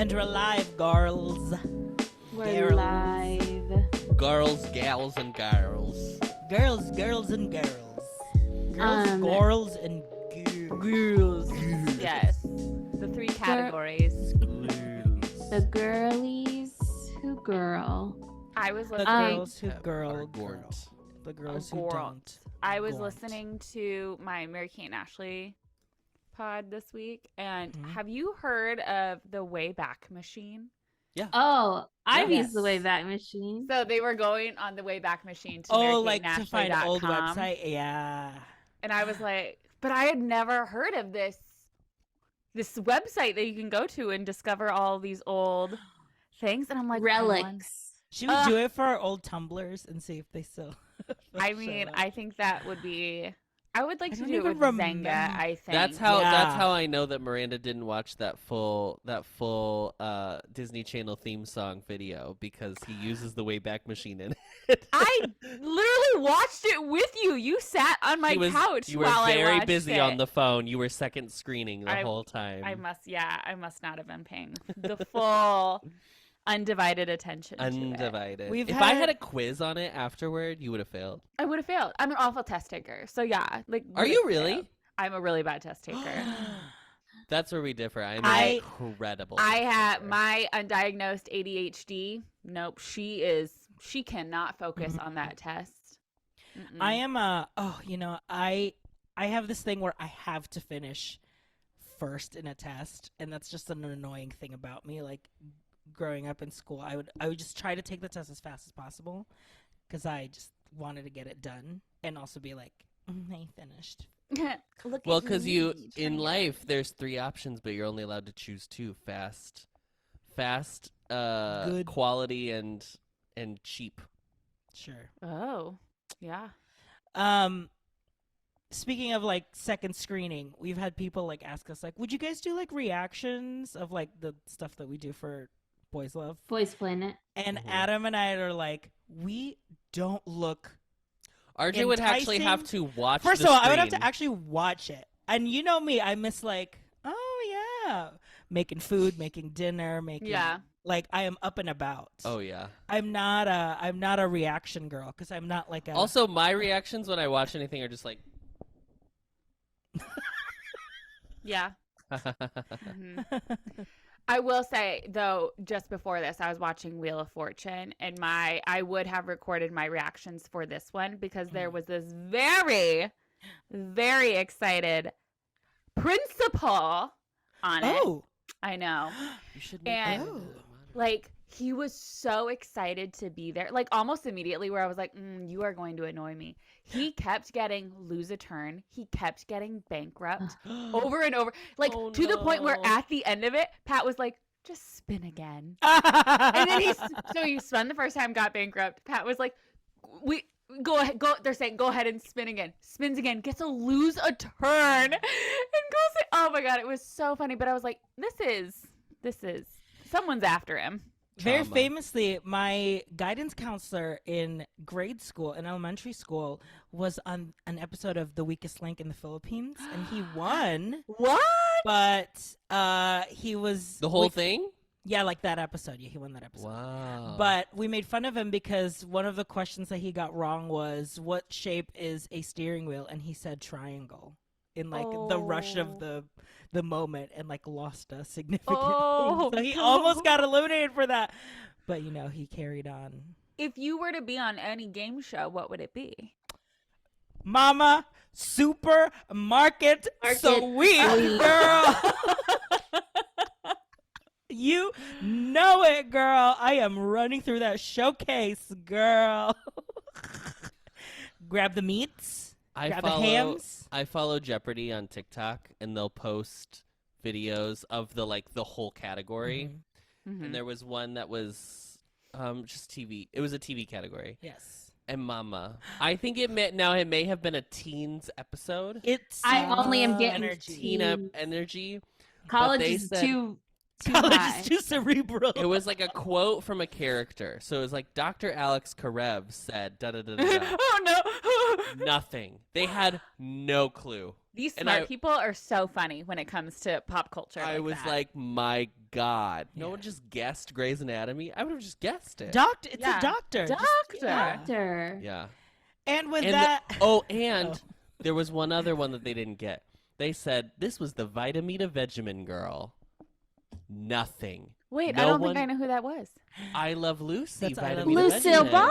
And we're live, girls. We're live. Girls, gals, and girls. Girls, girls, and girls. Girls, and girls. Yes. The three categories. The girlies who girl. I was The listening. girls who girl. The girls who don't. I was Gort. listening to my Mary Kate and Ashley pod this week, and Mhm. have you heard of the Wayback Machine? Oh, I've Yes. used the Wayback Machine. So they were going on the Wayback Machine to Oh, like to find MaryKateandAshley.com, old website? Yeah. and I was like, but I had never heard of this website that you can go to and discover all these old things, and I'm like, Relics. Should we do it for our old Tumblrs and see if they still I mean, I think that would be. I would like I to don't do it even with remember. Zanga. I think That's how Yeah. I know that Miranda didn't watch that full Disney Channel theme song video, because he uses the Wayback Machine in it. I literally watched it with you. You sat on my couch You were while I very watched busy it. on the phone. You were second screening the whole time. I must not have been paying the full undivided attention to it. Undivided. We've If I had- had a quiz on it afterward, you would have failed. I would have failed. I'm an awful test taker. So yeah, like. Are you would've really? failed. I'm a really bad test taker. That's where we differ. I'm I- incredible. I have taker. my undiagnosed ADHD. Nope, she cannot focus on that test. Mm-mm. I am I have this thing where I have to finish first in a test, and that's just an annoying thing about me. Like growing up in school, I would just try to take the test as fast as possible because I just wanted to get it done and also be like, I finished. Look Well, at because me, you trying in to- life, there's 3 options, but you're only allowed to choose 2: fast, Good. quality, and cheap. Sure. Oh, yeah. Speaking of like second screening, we've had people like ask us like, would you guys do like reactions of like the stuff that we do for Boys Love? Boys Planet. And Mhm. Adam and I are like, we don't look. RJ would actually have Enticing. to watch. First the of all, I would have screen. to actually watch it. And you know me, I miss like, oh yeah, making food, making dinner, making Yeah. like I am up and about. Oh yeah. I'm not a reaction girl because I'm not like a. Also, my reactions when I watch anything are just like. Yeah. Mhm. I will say though, just before this, I was watching Wheel of Fortune, and I would have recorded my reactions for this one because there was this very, very excited principal on it. Oh. I know. You should And- oh. Like, he was so excited to be there. Like, almost immediately where I was like, you are going to annoy me. He kept getting lose a turn. He kept getting bankrupt over and over. Like, Oh, to the point where no. at the end of it, Pat was like, just spin again. And then so he spun the first time, got bankrupt. Pat was like, go ahead, they're saying, go ahead and spin again. Spins again, gets to lose a turn. And goes, oh my God, it was so funny. But I was like, this is, someone's after him. Very Trauma. famously, my guidance counselor in grade school, in elementary school, was on an episode of The Weakest Link in the Philippines, and he won. What? But he was The whole thing. Yeah, like that episode. Yeah, he won that episode. Wow. But we made fun of him because one of the questions that he got wrong was, what shape is a steering wheel? And he said triangle in like the rush of the moment, and like lost a significant Oh, thing. So he no. almost got eliminated for that. But you know, he carried on. If you were to be on any game show, what would it be? Mama, supermarket sweep, sweep. girl. You know it, girl. I am running through that showcase, girl. Grab the meats. Grab the hams. I follow Jeopardy on TikTok, and they'll post videos of the whole category. Mhm. And there was one that was just TV. It was a TV category. Yes. And Mama, I think it may have been a teens episode. It's I only am getting energy. Teen energy. College they is said- too College high. is too cerebral. It was like a quote from a character. So it was like Dr. Alex Karev said da da da da. da. Oh no! Nothing. They had no clue. These And smart I- people are so funny when it comes to pop culture. I was that. like, my God. No Yeah. one just guessed Grey's Anatomy. I would have just guessed it. Doctor. It's Yeah. a doctor. Just- Doctor. yeah. Doctor. Yeah. And with And that, and Oh. there was one other one that they didn't get. They said this was the Vitamita Vegemin girl. Nothing. Wait, No I don't one- think I know who that was. I Love Lucy. That's I Love Vitamita Lucille Vegemin. Ball.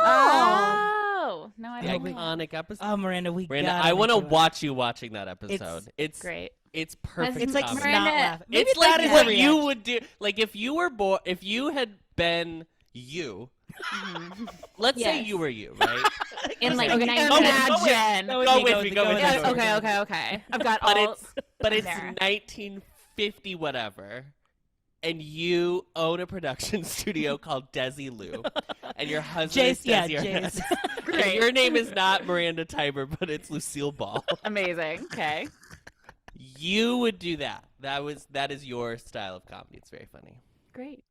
Oh, no, I The don't know. iconic episode. oh, Miranda, Miranda, gotta I want to make you laugh. watch you watching that episode. It's Great. It's perfect. It's like comedy. snot Miranda, laughing. Maybe It's that like is a what you reaction. would do. Like if you were born, if you had been you. Let's say Yes. you were you, right? In like Okay, 19 go with- Imagine. Go Go me, with go me, with go me, with go me. with me. Okay. I've got but all. it's there. 1950 whatever, and you own a production studio called Desi Lou, and your husband is Jace, yeah, Desi Arnaz. Jace. And Great. your name is not Miranda Tiber, but it's Lucille Ball. Amazing. Okay. You would do that. That is your style of comedy. It's very funny. Great.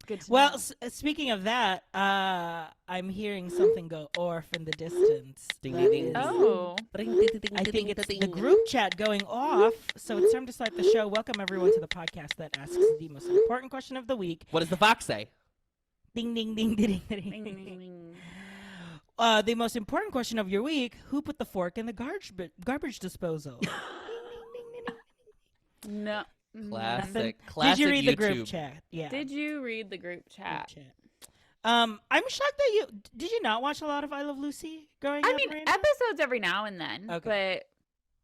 Good to Well, know. speaking of that, I'm hearing something go orf in the distance. Ding, That ding, ding. is- Oh. I think it's the group chat going off, so it's time to start the show. Welcome everyone to the podcast that asks the most important question of the week. What does the fox say? Ding ding ding ding ding. Ding, ding. ding, ding, ding. The most important question of your week: who put the fork in the garbage disposal? No. Classic. Did Classic you read the YouTube. group chat? Yeah. Did you read the group chat? I'm shocked that you did. You not watch a lot of I Love Lucy growing I up? mean, Miranda? episodes every now and then, Okay. but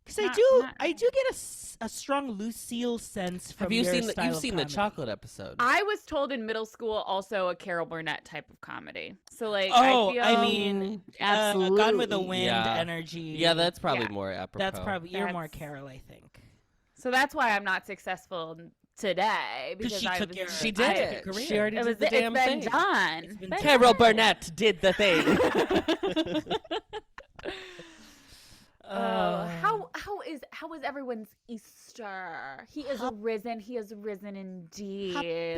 Because Not- not- I do get a strong Lucille sense from Have you your seen style you've of seen the comedy. chocolate episode? I was told in middle school also a Carol Burnett type of comedy. So like, Oh, I feel I mean, absolutely. Gone with the Wind Yeah. energy. Yeah, that's probably Yeah. more apropos. that's probably you're more That's- Carol, I think. so that's why I'm not successful today 'Cause because she I took was your- She I did took it. a career. She already It did was the damn it's been thing. done. It's been But- done. Carol Burnett did the thing. How is everyone's Easter? He is risen. He is risen indeed.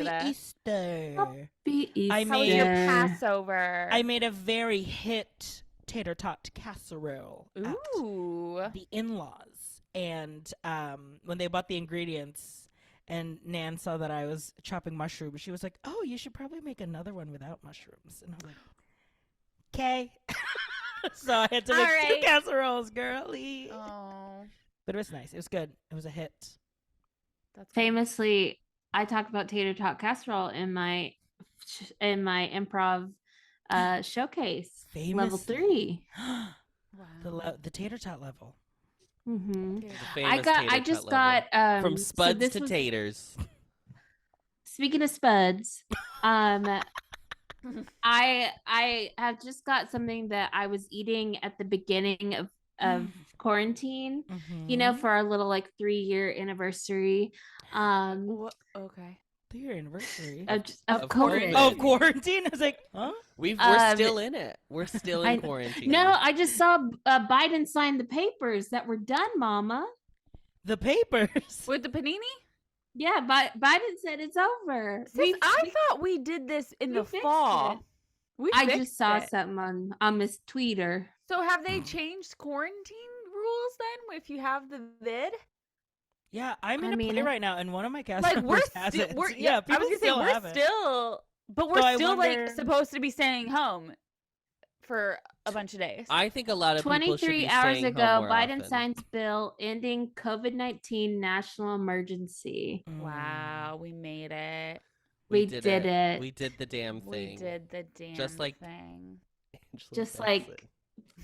Happy Easter. Be I How was your made- Passover? I made a very hit tater tot casserole at Ooh. the in-laws, and when they bought the ingredients, and Nan saw that I was chopping mushrooms, she was like, "Oh, you should probably make another one without mushrooms." And I was like, "Okay." So I had to All make two right. casseroles, girly. Oh, But it was nice. It was good. It was a hit. that's Famously, I talked about tater tot casserole in my improv showcase, level Famously. 3. wow. The tater tot level. Mm-hmm. Dude. I just got from so spuds this to was- taters. Speaking of spuds, I have just got something that I was eating at the beginning of quarantine. You know, for our little like 3-year anniversary. Okay. Your anniversary. Of Of COVID. COVID. Of quarantine. I was like, huh? We're still in it. We're still in I- quarantine. No, I just saw Biden sign the papers that were done, Mama. The papers. With the panini? Yeah, Biden said it's over. Sis, I thought we did this in we the fixed fall. it. We I fixed just saw it. something on Miss Tweeter. So have they changed quarantine rules then? If you have the vid, Yeah, I'm in I a mean, play right now, and one of my cast like members we're has still, it. we're Yeah, I people was gonna say still have we're it. still, but we're So I still wonder- like supposed to be staying home for a bunch of days. I think a lot of people should 23 be hours staying ago, home more Biden often. signs bill ending COVID-19 national emergency. Mm. Wow, we made it. We did it. We did the damn thing. We did the damn Just like- thing. Angela Just like Bassett.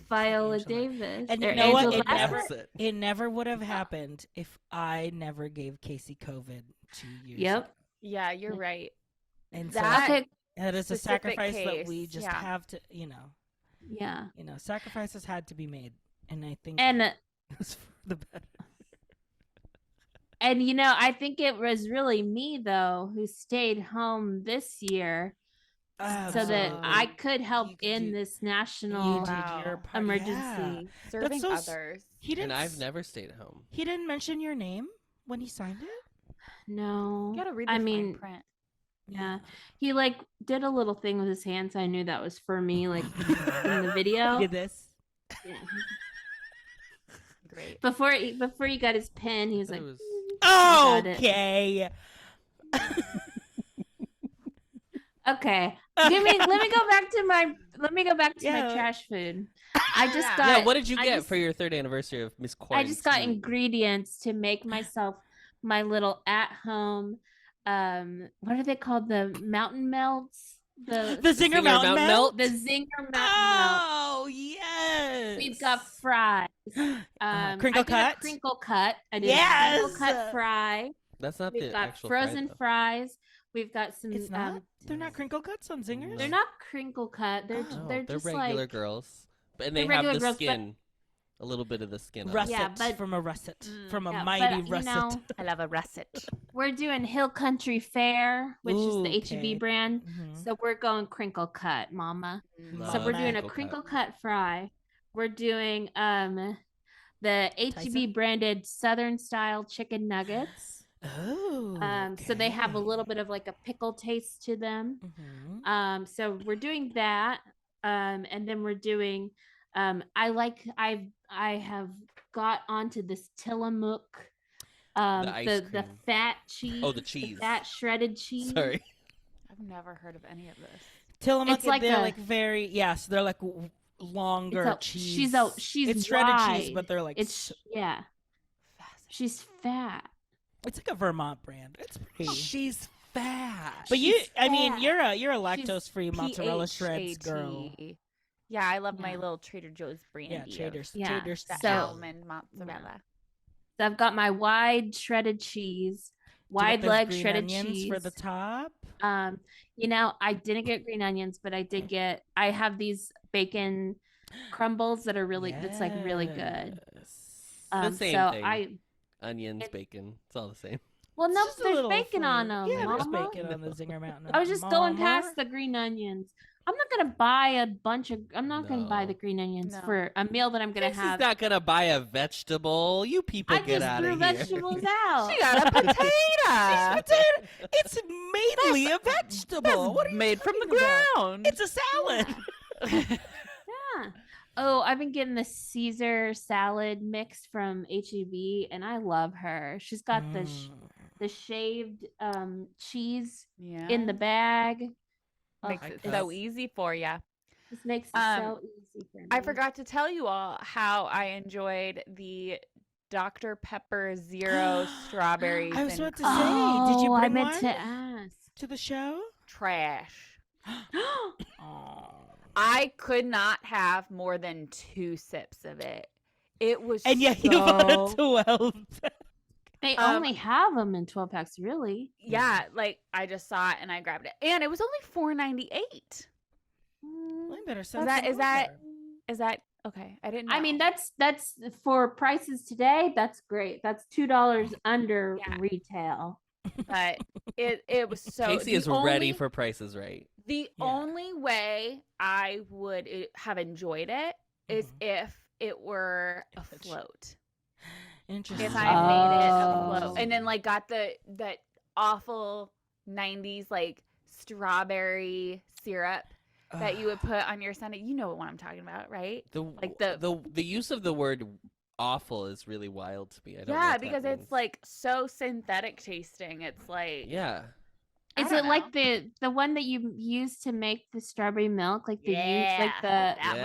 Viola Angela. Davis. And or you know what? Angela It never- Bassett. Bassett. It never would have happened if I never gave Casey COVID 2 years ago. Yep. Yeah, you're right. And That- so Okay. that is a specific sacrifice that we case, just yeah. have to, Yeah. sacrifices had to be made. And I think And it was for the better. I think it was really me though who stayed home this year so that Absolutely. I could help You could in do- this You national did Wow. your part. emergency. Yeah. Serving so others. He didn't. And I've never stayed home. He didn't mention your name when he signed it. No. You gotta read the I fine mean, print. yeah. He like did a little thing with his hand, so I knew that was for me, like in the video. Look at this. Yeah. great. Before he got his pen, he was like, was... got it. Okay. Okay. Let me go back to my Yeah. trash food. I just Yeah. got Yeah, what did you I get just- for your 3rd anniversary of Miss I Quarantine? just got ingredients to make myself my little at-home what are they called? The mountain melts? The The Zinger Mountain Melt? the Zinger mountain melt. Oh, yes. We've got fries. Crinkle I did a cut? crinkle cut. I did Yes! a crinkle cut fry. That's not We've the got actual frozen fry, fries. We've got some It's not? They're not crinkle cuts on Zingers? they're not crinkle cut. They're Oh. though. they're They're just regular like girls. And they're they have regular the girls, but- skin. A little bit of the skin on it. Russet. Yeah, but- From a russet. Mm, From a yeah, mighty but, russet. I love a russet. we're doing Hill Country Fare, which is the Okay. HEB brand. Mhm. So we're going crinkle cut, mama. So Love we're doing a crinkle crinkle cut. cut fry. We're doing the HEB Tyson? branded Southern style chicken nuggets. Oh. So they have a okay. little bit of like a pickle taste to them. Mhm. So we're doing that. And then we're doing I have got onto this Tillamook ice the cream. fat cheese. Oh, the cheese. fat shredded cheese. Sorry. I've never heard of any of this. Tillamook, It's like they're a- like very, so they're like longer It's cheese. she's It's shredded cheese, wide. but they're like, It's yeah. She's fat. it's like a Vermont brand. It's pretty. She's fat. But you, she's I mean, fat. you're a She's lactose-free mozzarella shreds girl. PHAT. Yeah, I love my Yeah. little Trader Joe's brandy. Yeah, Trader's. Yeah. Trader's. The So- almond mozzarella. So I've got my wide shredded cheese, wide leg shredded cheese for the top. I didn't get green onions, but I have these bacon crumbles that are that's like really good. Yes. The same so thing. Onions, bacon. It's all the same. well, It's no, just a there's little bacon on flavor. them. Yeah, there's Mama. bacon on the Zinger Mountain. I was just going Mama. past the green onions. I'm not gonna buy a bunch of. I'm not gonna buy No. the green onions No. for a meal that I'm gonna Casey's have. not gonna buy a vegetable. You people I get just out threw of here. vegetables out. She got a potato. It's mainly a vegetable. What are you made from the talking about? ground. It's a salad. Yeah. Oh, I've been getting the Caesar salad mix from HEB, and I love her. She's got the shaved cheese Yeah. in the bag. Makes Ugh, it it's- so easy for you. This makes it so easy for me. I forgot to tell you all how I enjoyed the Dr. Pepper Zero strawberries. I was and about to say, did you Oh, I bring meant one to ask. to the show? trash. Oh. I could not have more than 2 sips of it. It was And yet so... you bought 12. They Um, only have them in 12 packs, really. Yeah, like I just saw it and I grabbed it. And it was only $4.98. Well, you better send Is that- some is that- over. Is that okay? I didn't know. I mean, that's for prices today. That's great. That's $2 under Yeah. retail. but it was so Casey the is ready only- for Prices Right. The Yeah. only way I would have enjoyed it is if it were afloat. Interesting. If I made it afloat Oh. and then like got that awful 90s like strawberry syrup that you would put on your sundae. You know what I'm talking about, right? Like the use of the word awful is really wild to me. I don't know Yeah, what that because means. it's like so synthetic tasting. It's like Yeah. I Is don't it like know. the one that you use to make the strawberry milk, like the Yeah, that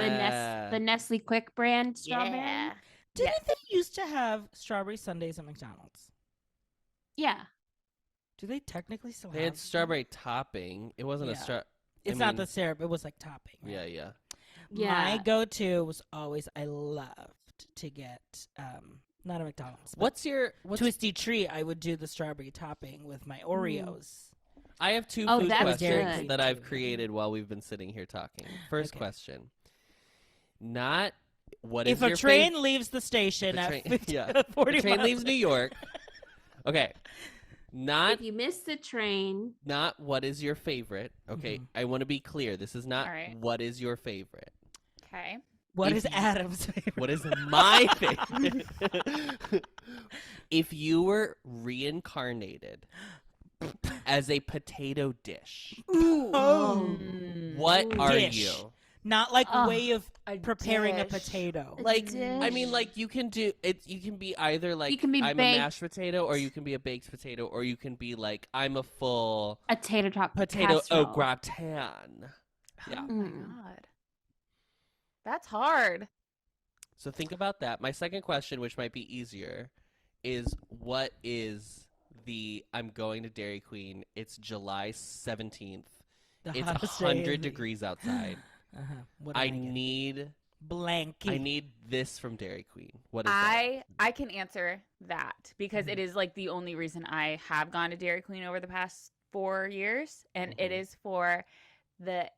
one. the Nestle Quick brand strawberry? Yeah. Didn't they used to have strawberry sundaes at McDonald's? Yeah. Do they technically still They have had them? strawberry topping. It wasn't Yeah. a straw. It's not the syrup. It was like topping. Right? Yeah, yeah. Yeah. My go-to was always I loved to get not a McDonald's. but What's Twisty Tree? I would do the strawberry topping with my Oreos. I have 2 Oh, food that's questions good. that I've created while we've been sitting here talking. First Okay. question. Not what is If a your train leaves the station The at train- 50, yeah. 40 the train miles leaves New York. Okay. Not If you miss the train, not what is your favorite. Okay. Mhm. I want to be clear. This is not All right. what is your favorite. Okay. What If is you- Adam's favorite? What is my favorite? If you were reincarnated as a potato dish, Oh. what are Dish. you? not like Ugh. way of A preparing a dish. potato. A Like, I dish. mean, like you can do it. You can be either like can be I'm baked. a mashed potato, or you can be a baked potato, or you can be like I'm a full A tater tot potato au casserole. gratin. Yeah. Oh my Mm. god. That's hard. So think about that. My second question, which might be easier, is what is the I'm going to Dairy Queen. It's July 17th. The It's hottest day 100 of the- degrees outside. What am I getting? need Blanky. I need this from Dairy Queen. What is that? I can answer that because it is like the only reason I have gone to Dairy Queen over the past 4 years, and it Mhm. is for the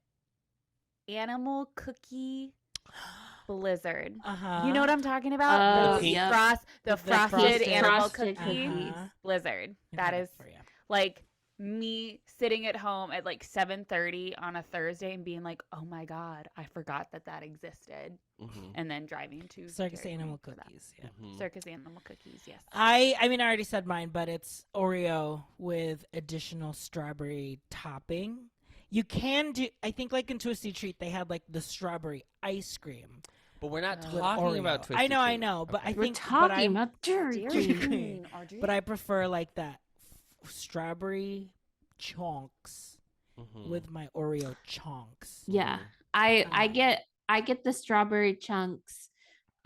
animal cookie blizzard. You know what I'm talking about? Oh, Those yep. the The frosted frosted- animal frosted cookie cookies. blizzard. That is like me sitting at home at like 7:30 on a Thursday and being like, "Oh my god, I forgot that existed," Mhm. and then driving to Circus Dairy Queen animal for that. cookies. Yeah. Mhm. Circus animal cookies, yes. I mean I already said mine, but it's Oreo with additional strawberry topping. You can do I think like in Twisty Treat they had like the strawberry ice cream But we're not with talking Oreo. about Twisted I Treat. know, but I Okay. We're think talking about Dairy Dairy Queen. Queen. But I prefer like that strawberry chunks Mhm. with my Oreo chunks. Yeah, Mhm. I Um, get the strawberry chunks,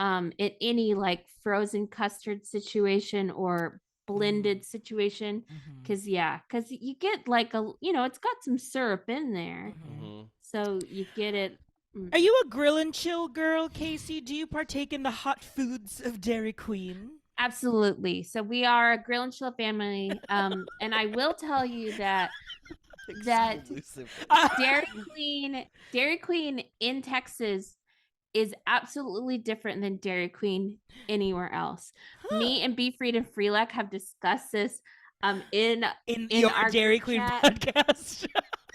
in any like frozen custard situation or blended situation, Mhm. because you get like it's got some syrup in there, Mhm. Mhm. so you get it. Are you a grill and chill girl, Casey? Do you partake in the hot foods of Dairy Queen? Absolutely. So we are a grill and chill family, and I will tell you that Exclusively. Dairy Queen in Texas is absolutely different than Dairy Queen anywhere else. Me and Be Freed and Freelek have discussed this in in in your our Dairy group Queen chat. podcast.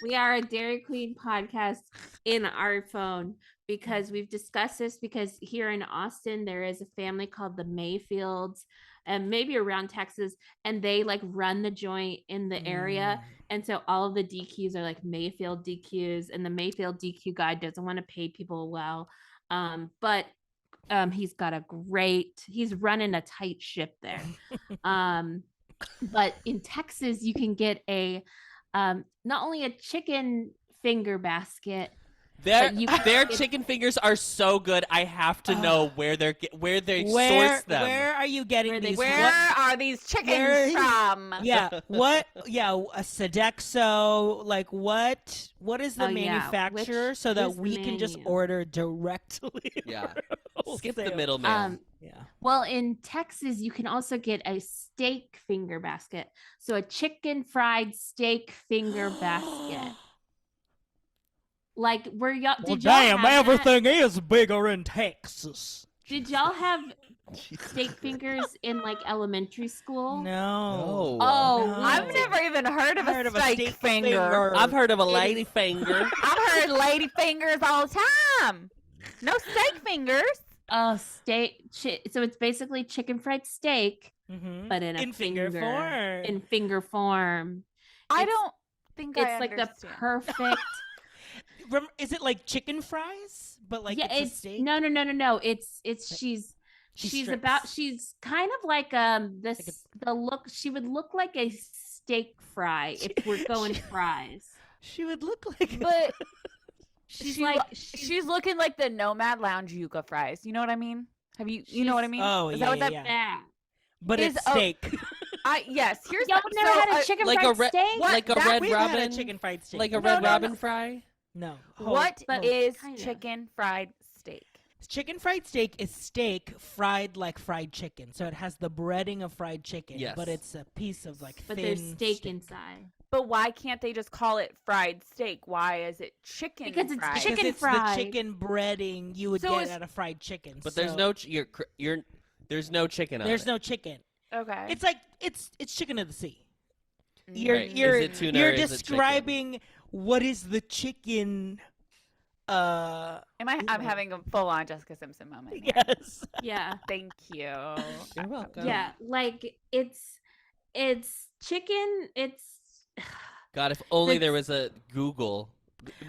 We are a Dairy Queen podcast in our phone because we've discussed this, because here in Austin there is a family called the Mayfields, and maybe around Texas, and they like run the joint in the area, and so all of the DQs are like Mayfield DQs, and the Mayfield DQ guy doesn't want to pay people well, but he's running a tight ship there. But in Texas you can get a not only a chicken finger basket, Their but you their get- chicken fingers are so good. I have to know where they source them. Where are you getting Where they- these? Where What- are these chickens where- from? Yeah, what? Yeah, a Sodexo. Like what? What is the Oh, yeah. manufacturer so that Who's the we can just menu? order directly? Yeah. for Skip the wholesale? middleman. Yeah. well, in Texas you can also get a steak finger basket, so a chicken fried steak finger basket. Like where y'all Well, did y'all damn, have that? everything is bigger in Texas. Did y'all have steak fingers in like elementary school? No. Oh, No. I've never even heard of Heard a of a steak steak finger. finger. I've heard of a It lady is- finger. I've heard lady fingers all the time. No steak fingers. So it's basically chicken fried steak, Mhm. but in a in finger form. in finger form. I It's- don't think It's I like the understand. perfect. Is it like chicken fries? But like yeah, it's a steak? no. It's she's strips. she's kind of like the look. She would look like a steak fry if we're going fries. She would look like But She's she like lo- she's looking like the Nomad Lounge Yuca fries. You know what I mean? You know what I mean? Oh, Is yeah, that what yeah, that? yeah. that. But Is- it's oh, steak. Yes. Here's Y'all the- never so, had a chicken like fried a re- steak? What? like a That- red We've had a robin, chicken fried steak. like a No, red no, robin no. fry. No. What But is kinda. chicken fried steak? Chicken fried steak is steak fried like fried chicken. So it has the breading of fried chicken, Yes. but it's a piece of like But thin there's steak inside. But why can't they just call it fried steak? Why is it chicken? Because it's fried? Because chicken it's fried. the chicken breading you would So get is- at a fried chicken. But there's so no there's no chicken on there's it. no chicken. Okay. It's like it's chicken of the sea. Mm. You're Right. you're Is it tuna or you're is it chicken? describing what is the chicken I'm having a full on Jessica Simpson moment. Here. yes. Yeah. Thank you. You're welcome. Yeah. Like it's chicken. It's God, if only there That's- was a Google.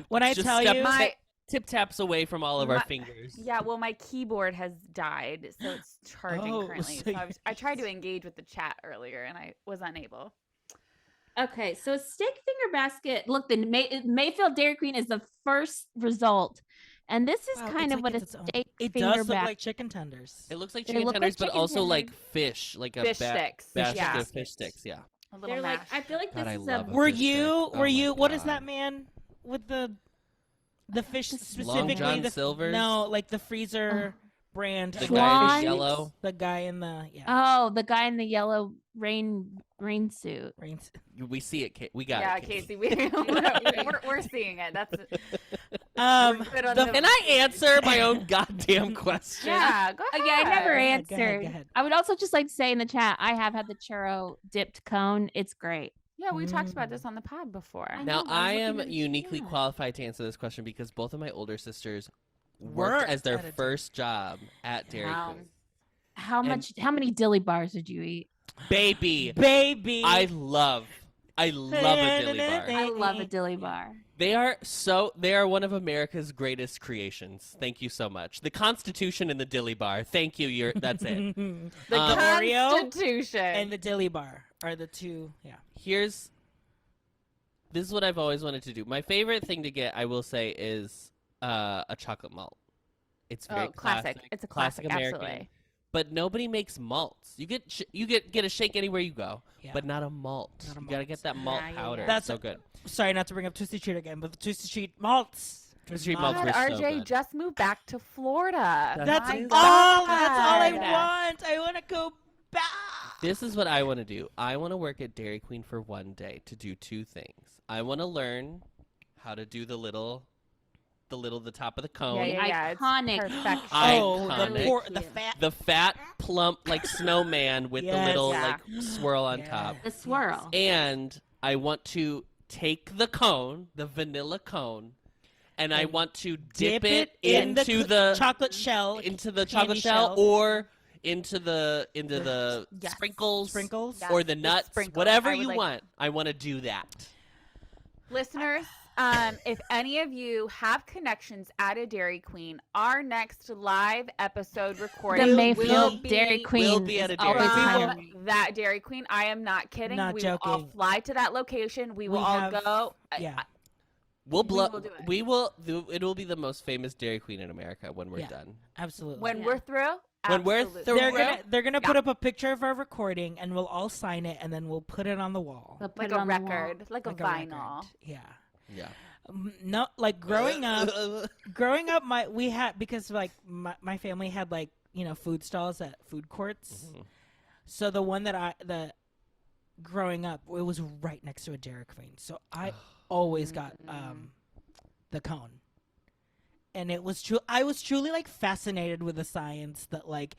When I Just tell step you My tip taps away from all of our My- fingers. Yeah, well, my keyboard has died, so it's charging Oh, currently. so So I tried to engage with the chat earlier, and I was unable. Okay, so steak finger basket. Look, the Mayfield Dairy Queen is the first result, and this is Wow, kind it's of like what a it's its own- steak It finger does look basket. like chicken tenders. It looks like They chicken look like tenders, but chicken also like tenders. fish, like a Fish sticks. basket Yeah. of fish sticks. Yeah. A little They're like, mash. I feel like God, this I is love a. a Were fish stick. you? Oh Were my you? What is God. that man with the fish Long specifically? John the, Silver's? No, like the freezer brand. The of guy in Schwann's? yellow. The guy in the Oh, the guy in the yellow rain suit. brains. We see it. We got Yeah, it. Casey, we're seeing it. That's good on The, the- Can I answer my own goddamn question? yeah. Go ahead. Yeah, I never Go ahead, answered. go ahead. I would also just like to say in the chat, I have had the churro dipped cone. It's great. Yeah, we talked about this on the pod before. I Now know, I I'm am looking at the uniquely chat. qualified to answer this question because both of my older sisters worked Worked as their at a first job at Dairy Wow. Queen. How many dilly bars did you eat? Baby, Baby. I love a dilly bar. I love a dilly bar. They are one of America's greatest creations. Thank you so much. The Constitution and the dilly bar. Thank you. That's it. The Oreo Constitution. and the dilly bar are the two. Yeah. This is what I've always wanted to do. My favorite thing to get, I will say, is a chocolate malt. It's very classic. It's a classic, American. absolutely. But nobody makes malts. You get a shake anywhere you go, Yeah. but not a malt. Not a You gotta malt. get that malt Yeah, yeah, powder. yeah. That's so a- good. Sorry, not to bring up Twisted Treat again, but the Twisted Treat malts. Twisted Treat Not- malts God, were so RJ good. just moved back to Florida. That's My all. God. That's all I want. I want to go back. This is what I want to do. I want to work at Dairy Queen for one day to do two things. I want to learn how to do the top of the cone. Yeah. It's Iconic. perfection. Oh, Iconic. the fat. The fat, plump, like snowman with the Yes. little Yeah. like swirl on Yeah. top. The swirl. And I want to take the cone, the vanilla cone, and I And want to Dip dip it in into the chocolate shell. into the candy chocolate shell, shell. or into the Yes. sprinkles, Sprinkles. Yeah. or the the nuts, sprinkles. whatever I would you like- want. I want to do that. Listeners, if any of you have connections at a Dairy Queen, our next live episode recording The will Mayfield be Dairy Queen will be at is a Dairy always Queen. hiring. from that Dairy Queen. I am not kidding. Not we will all joking. fly to that location. We will We all have- go. Yeah. We'll blow. will do it. We will. It will be the most famous Dairy Queen in America when we're Yeah. done. Absolutely. When Yeah. we're through, When we're absolutely. through. they're gonna Yeah. put up a picture of our recording, and we'll all sign it, and then we'll put it on the wall. They'll put like it a on the wall. record, like a vinyl. record. Yeah. Yeah. No, like growing up, we had, because like my family had like, food stalls at food courts. Mhm. So the one that growing up, it was right next to a Dairy Queen. So I always got the cone. And it was true. I was truly like fascinated with the science that like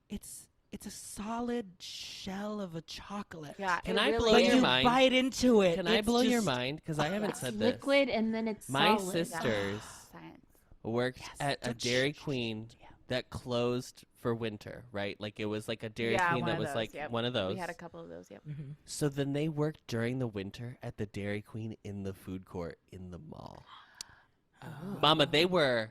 it's a solid shell of a chocolate. Yeah, Can it I really blow But your you is. mind? bite into it. Can I it's blow your just- mind? Because I haven't It's said this. liquid and then it's My solid. sisters Science. worked Yes, at a don't Dairy shh, Queen yeah. that closed for winter, right? Like it was like a Dairy Yeah, Queen one that of was those, like yep. one of those. We had a couple of those. Yep. Mhm. So then they worked during the winter at the Dairy Queen in the food court in the mall. Oh. Mama, they were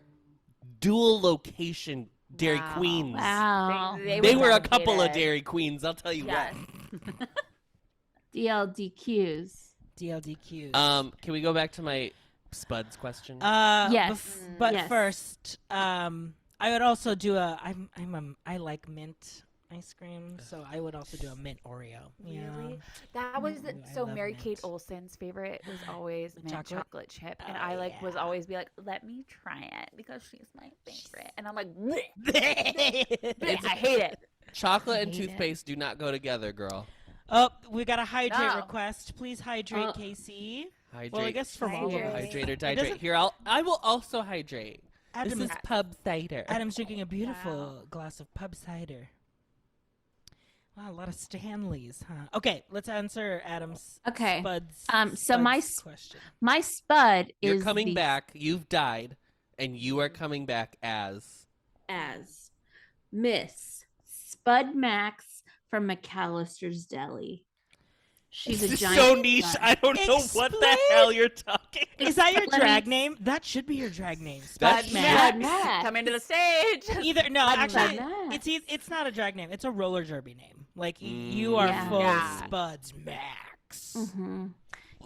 dual location Dairy Wow. Queens. Wow. They were a couple of dedicated. Dairy Queens, I'll tell you Yes. what. DLDQs. DLDQs. Can we go back to my Spuds question? Yes. But Yes. first, I would also do I like mint ice cream, so I would also do a mint Oreo. Yeah. Really? That was Ooh, I so love Mary Kate mint. Olsen's favorite was always mint chocolate? chocolate chip, and Oh, I like was yeah. always be like, let me try it because she's my favorite, and I'm like, bleh, bleh, I hate it. Chocolate and hate it. toothpaste do not go together, girl. Oh, we got a hydrate No. request. Please hydrate, Oh. Casey. Hydrate. Well, I guess from all of us. Hydrate. Hydrate or It dehydrate. doesn't- Here, I will also hydrate. Adam, This is pub cider. Adam's drinking a beautiful Wow. glass of pub cider. Wow, a lot of Stanleys, huh? Okay, let's answer Adam's Okay. Spuds. So my Spuds question. My spud You're is coming the- back. You've died, and you are coming back as as Miss Spud Max from McAllister's Deli. She's This a is giant. so niche. spud. I don't know what the Explain. hell you're talking. Is that your Let drag me- name? That should be your drag name. That's Spud Max. Max. Coming to the stage. Either no, Spud actually, Max. it's not a drag name. It's a roller derby name. Like Mm. you are Yeah. full Yeah. Spuds Max. Mm-hmm.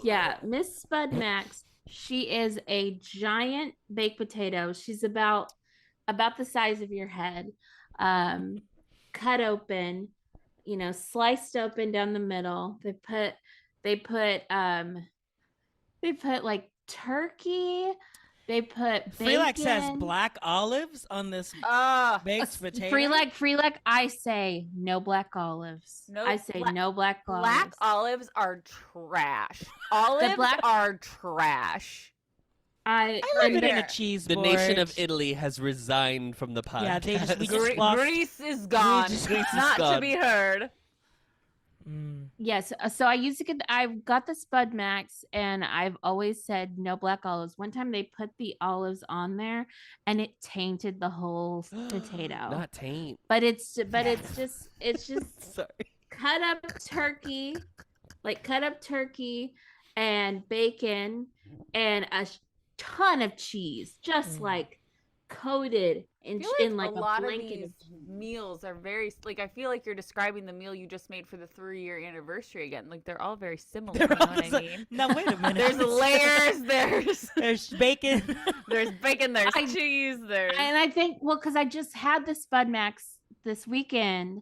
Yeah, Miss Spud Max. She is a giant baked potato. She's about the size of your head, cut open, sliced open down the middle. They put like turkey. They put Freelac says bacon. black olives on this Oh, baked potato. Freelac. I say no black olives. No I say no black olives. black olives are trash. Olives black- are trash. I like it in there. a cheese The board. nation of Italy has resigned from the podcast. Yeah, we just lost. Greece is gone. Greece is Not to gone. be heard. Yes. So I used to get. I've got the Spud Max, and I've always said no black olives. One time they put the olives on there, and it tainted the whole potato. Not taint. But it's just Sorry. cut up turkey, and bacon, and a ton of cheese, just like coated I in feel in like like a lot of blanket these of cheese. meals are very like I feel like you're describing the meal you just made for the 3-year anniversary again. Like they're all very similar. They're You know all what I so- mean? Now wait a minute. There's layers. There's bacon. There's bacon. There's I- cheese. There's And I think, well, because I just had the Spud Max this weekend.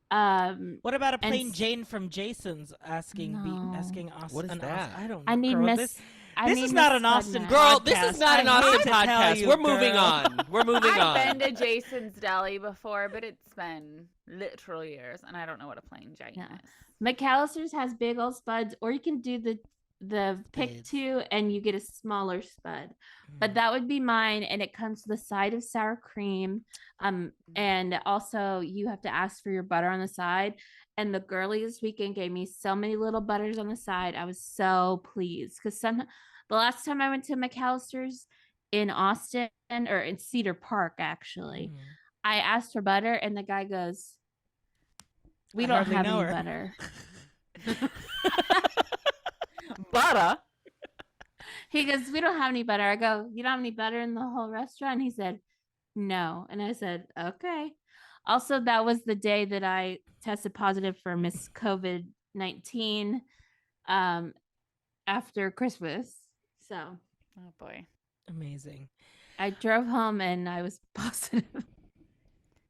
What about a And plain s- Jane from Jason's asking No. asking Austin? What is that? I don't know. I need girl. Miss. This is not an Austin Girl, podcast. this is not an I hate Austin to tell podcast. you, We're moving girl. on. We're moving on. I've been to Jason's Deli before, but it's been literal years, and I don't know what a plain Jane Yeah. is. McAllister's has big old spuds, or you can do the pick Spuds. two and you get a smaller spud. Mm. But that would be mine, and it comes with a side of sour cream. And also you have to ask for your butter on the side. And the girlie this weekend gave me so many little butters on the side. I was so pleased because the last time I went to McAllister's in Austin or in Cedar Park, actually, Mm. I asked for butter, and the guy goes, "We I don't hardly have know any her." butter." Butter. He goes, "We don't have any butter." I go, "You don't have any butter in the whole restaurant?" He said, "No." And I said, "Okay." Also, that was the day that I tested positive for Miss COVID-19 after Christmas. So Oh boy. Amazing. I drove home and I was positive.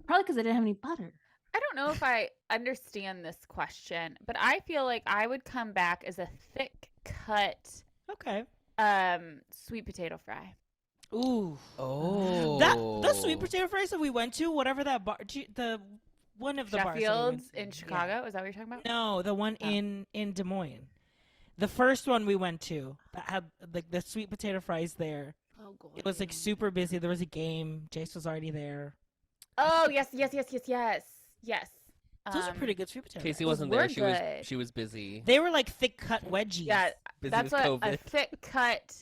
Probably because I didn't have any butter. I don't know if I understand this question, but I feel like I would come back as a thick cut Okay. sweet potato fry. Ooh. Oh. The sweet potato fries that we went to, whatever that bar, the one of the bars. that we went Sheffield's to. in Yeah. Chicago. Is that what you're talking about? No, the one Oh. in Des Moines. The first one we went to that had like the sweet potato fries there. Oh, God. It was like super busy. There was a game. Jace was already there. Oh, yes. Those are pretty good sweet potato Casey fries. wasn't We're there. good. She was busy. They were like thick cut wedgies. Yeah, Busy that's with a COVID. thick cut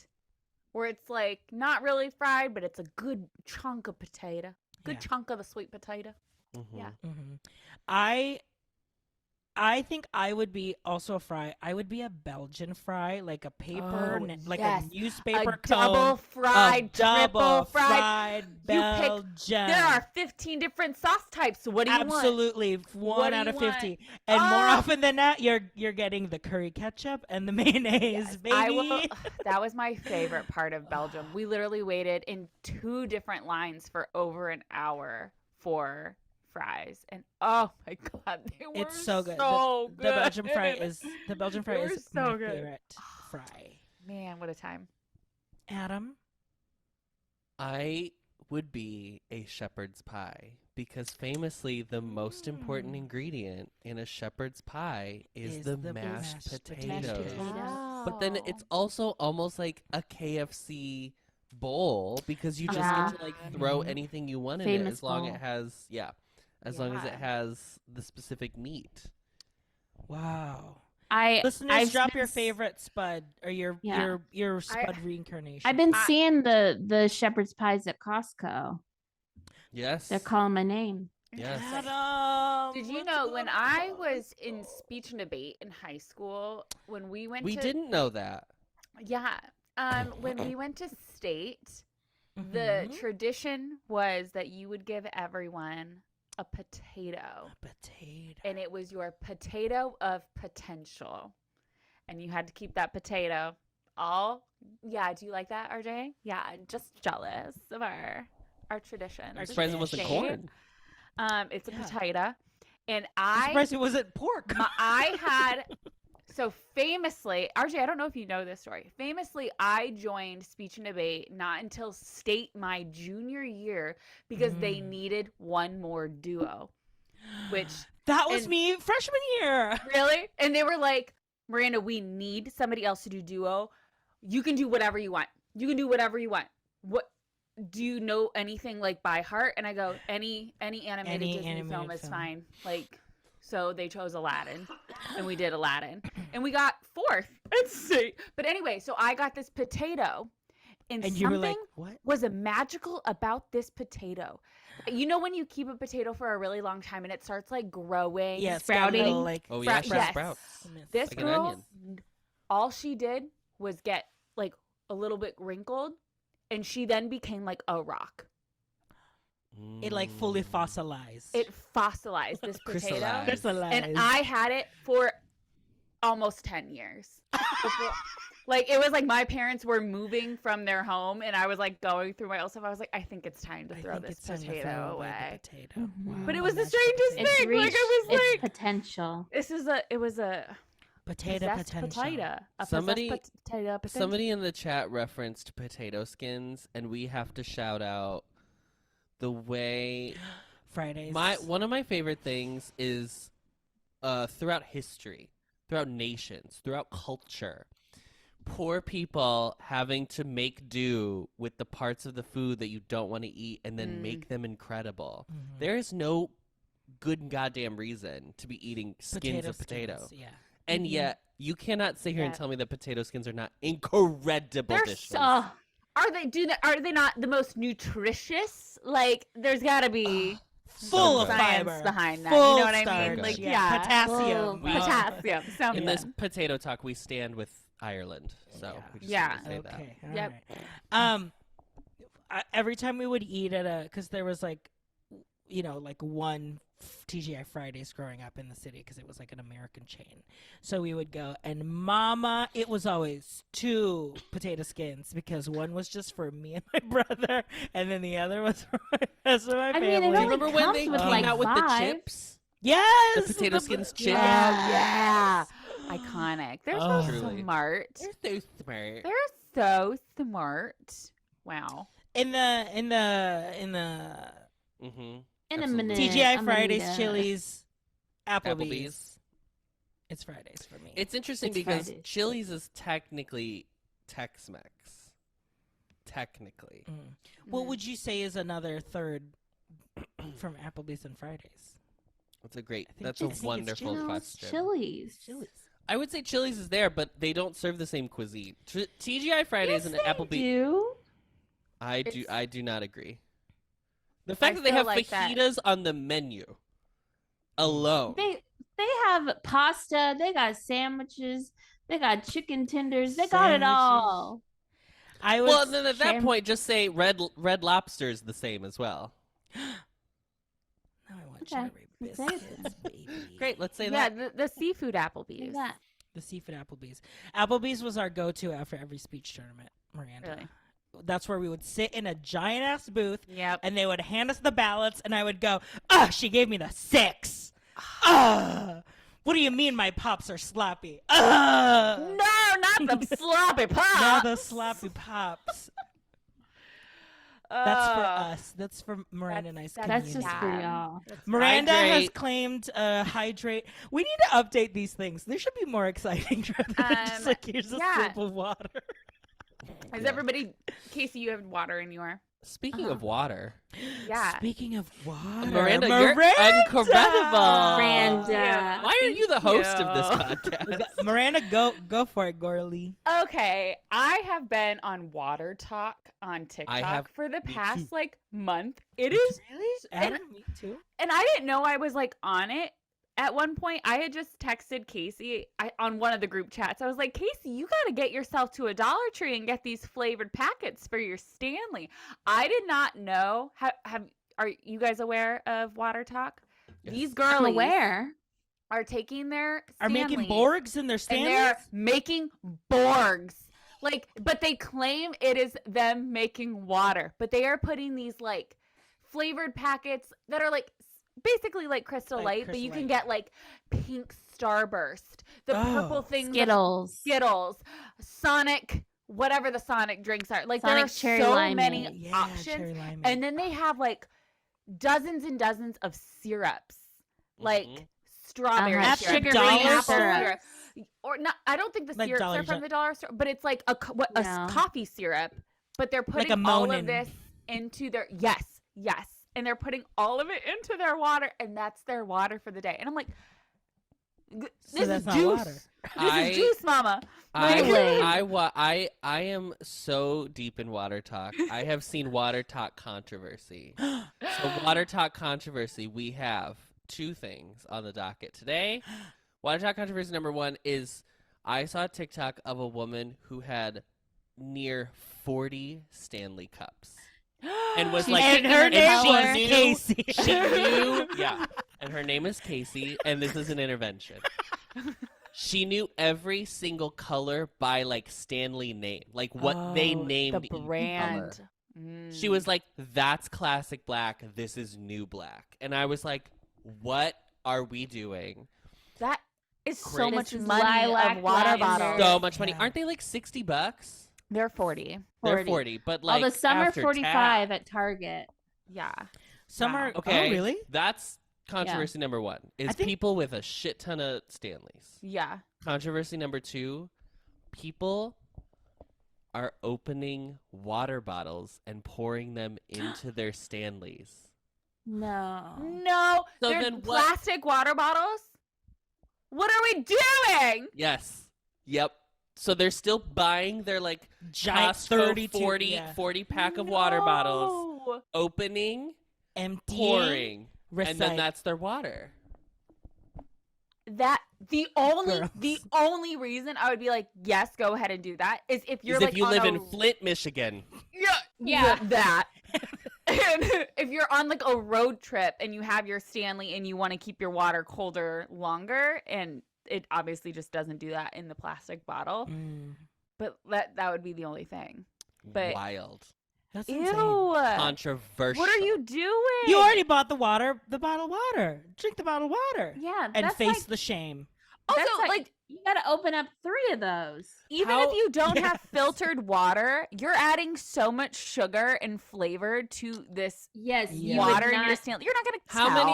where it's like not really fried, but it's a good chunk of potato. Good Yeah. chunk of the sweet potato. Mhm. Yeah. Mm-hmm. I think I would be also a fry. I would be a Belgian fry, like a paper, Oh, like yes. a newspaper A double cone. fried, double triple fried. fried You pick- Belgian. There are 15 different sauce types. So what do you want? Absolutely, What one do out you of want? 50. And more Ah! often than not, you're getting the curry ketchup and the mayonnaise, Yes, baby. I will, that was my favorite part of Belgium. We literally waited in 2 different lines for over an hour for fries, and oh my god, they were It's so good. So The good. Belgian fry is They were so my good. favorite fry. Man, what a time. Adam, I would be a shepherd's pie because famously the most important ingredient in a shepherd's pie is the mashed mashed potatoes. potatoes. But then it's also almost like a KFC bowl because you just Yeah. get to like throw Mhm. anything you want in it Famous as long bowl. it has as long as it Yeah. has the specific meat. wow. Listeners, Listeners, drop your favorite spud or your Yeah. your spud reincarnation. I've been I- seeing the shepherd's pies at Costco. Yes. They're calling my name. Yes. Adam, Did you what's know going when I on? was in speech and debate in high school, when we went We to didn't know that. when we went to state, the Mhm. tradition was that you would give everyone a potato, Potato. and it was your potato of potential, and you had to keep that potato all. Yeah, do you like that, RJ? Yeah, just jealous of our tradition. I'm surprised it wasn't corn. It's a Yeah. potato, and I'm surprised it wasn't pork. I had so famously, RJ, I don't know if you know this story. Famously, I joined speech and debate not until state my junior year because they needed one more duo. Which that was and- me freshman year. really? And they were like, Miranda, we need somebody else to do duo. You can do whatever you want. You can do whatever you want. What do you know anything like by heart? And I go, any animated Any Disney film animated is film. fine. Like, so they chose Aladdin, and we did Aladdin, and we got fourth at state. But anyway, so I got this potato, and And you were something like, what? was a magical about this potato. You know when you keep a potato for a really long time and it starts like growing, Yeah, it's got a sprouting. little, like, Oh yeah, Yes. sprouts. This Like an girl, onion. all she did was get like a little bit wrinkled, and she then became like a rock. It like fully fossilized. It fossilized this potato, Crystallized. crystallized. and I had it for almost 10 years. Before- like it was like my parents were moving from their home, and I was like going through my old stuff. I was like, I think it's time to I throw think this it's time to potato throw away. the potato. Mhm. Wow, But it was the mashed strangest potato. It's thing. Like, reached I was its like- potential. It was a Potato possessed potential. potato. A Somebody- possessed potato potential. Somebody in the chat referenced potato skins, and we have to shout out the way Fridays. one of my favorite things is throughout history, throughout nations, throughout culture, poor people having to make do with the parts of the food that you don't want to eat and then make them incredible. Mhm. There is no good goddamn reason to be eating skins of potato. skins, yeah. And Mhm. yet, you cannot sit here and Yeah. tell me that potato skins are not incredible They're dishes. Oh, Are they not the most nutritious? Like there's got to be Full So of good. science fiber behind that. Full You know what I starch, mean? Like yeah. yeah, Potassium. Full potassium. So In yeah. this potato talk, we stand with Ireland. So Yeah. we just Yeah. want to say that. Okay. all Yep. right. Every time we would eat at because there was like, like one TGI Fridays growing up in the city because it was like an American chain. So we would go, and Mama, it was always 2 potato skins because one was just for me and my brother, and then the other was for my rest of my I mean, family. it Do you only remember when comes they with, came like, out with the 5. chips? Yes, The potato skins chips? Yeah. Iconic. They're Oh. so Truly. smart. They're so smart. They're so smart. Wow. in the Mm-hmm. In a Absolutely. minute. TGI I'm Fridays, gonna- Chili's, Applebee's. Applebee's. It's Fridays for me. It's interesting It's because Fridays. Chili's is technically Tex-Mex. Technically. What would you say is another third from Applebee's and Fridays? That's a great, think that's I a think it's wonderful No, it's question. Chili's. I would say Chili's is there, but they don't serve the same cuisine. TGI Fridays Yes, and they Applebee's. do. I do not agree. The fact that they feel have like that- fajitas on the menu alone. They have pasta. They got sandwiches. They got chicken tenders. They got it Sandwiches? all. I would. Well, then at that Sham- point, just say Red Lobster is the same as well. Now I want Okay, cherry let's say biscuits, baby. Great, let's say Yeah, that. the seafood They Applebee's. got- The seafood Applebee's. Applebee's was our go-to after every speech tournament, Miranda. Really? That's where we would sit in a giant ass booth, Yep. and they would hand us the ballots, and I would go, she gave me the 6. What do you mean my pops are sloppy? No, not the sloppy pop. Now the sloppy pops. That's for us. That's for Miranda and I's That's just for community. y'all. Miranda has Hydrate. claimed hydrate. We need to update these things. They should be more exciting rather than just like here's a yeah. sip of water. Is Yeah. everybody, Casey, you have water in your Speaking of water, Yeah. Speaking of water, Miranda, you're incredible. Miranda. Why are you the host of this We podcast? got- Miranda, go for it, girly. Okay, I have been on Water Talk on TikTok have- for the me past too. like month. It is, Really? and, Adam, me too. and I didn't know I was like on it. At one point, I had just texted Casey on one of the group chats. I was like, Casey, you got to get yourself to a Dollar Tree and get these flavored packets for your Stanley. I did not know. Are you guys aware of Water Talk? Yes. These I'm girlies aware. are taking their Are making Stanleys Borgs in their and Stanleys? they're making Borgs. Like, but they claim it is them making water, but they are putting these like flavored packets that are like basically like Crystal Like Light, but Crystal you can Light. get like pink Starburst, the purple Oh. things, Skittles. Sonic, whatever the Sonic drinks are. Like there Sonic are cherry so limeade. many Yeah, options, cherry limeade. and then they have like dozens and dozens of syrups, like Mhm. strawberry Uh-huh. syrup, Sugar-free green apple syrup. syrup. Or not, I don't think the Like syrups Dollar are from Gen- the dollar store, but it's like a No. coffee syrup. But they're Like putting a all Monin. of this into their yes, and they're putting all of it into their water, and that's their water for the day. And I'm like, this So is that's not juice. water. This I- is juice, mama. Really? I am so deep in Water Talk. I have seen Water Talk controversy. So Water Talk controversy, we have two things on the docket today. Water Talk controversy number one is I saw a TikTok of a woman who had near 40 Stanley Cups. And was She's like, And picking her a name color. was knew- Casey. She knew, yeah. And her name is Casey, and this is an intervention. She knew every single color by like Stanley name, like what they named the each color. brand. She was like, "That's classic black. This is new black," and I was like, "What are we doing?" That is so Crazy. much This is money lilac of water lavender. bottles. So much money. Yeah. Aren't they like $60? They're 40. They're 40, but like the summer after 45 tax. at Target. Yeah. Summer. Okay, Oh, really? That's controversy number one. Is I think- people with a shit ton of Stanleys. Yeah. Controversy number two, people are opening water bottles and pouring them into their Stanleys. No. No, So they're then what- plastic water bottles. What are we doing? Yes. Yep. So they're still buying their like Giant Costco 32 40, yeah. 40 pack of water bottles, No. opening, Emptying, pouring, and then recyc- that's their water. That the only Gross. reason I would be like, yes, go ahead and do that is if you're Is like if you on live a, in Flint, Michigan. yeah that. And if you're on like a road trip and you have your Stanley and you want to keep your water colder longer, and it obviously just doesn't do that in the plastic bottle, Mm, but that would be the only thing. But- Wild. that's Ew. insane. Controversial. What are you doing? You already bought the bottled water. Drink the bottled water. Yeah, And that's face like, the shame. Also, that's like you gotta open up 3 of those. even How- if you don't Yeah. have filtered water, you're adding so much sugar and flavor to this Yes, Yeah. you would water in your not- Stanley. You're not gonna How tell. many?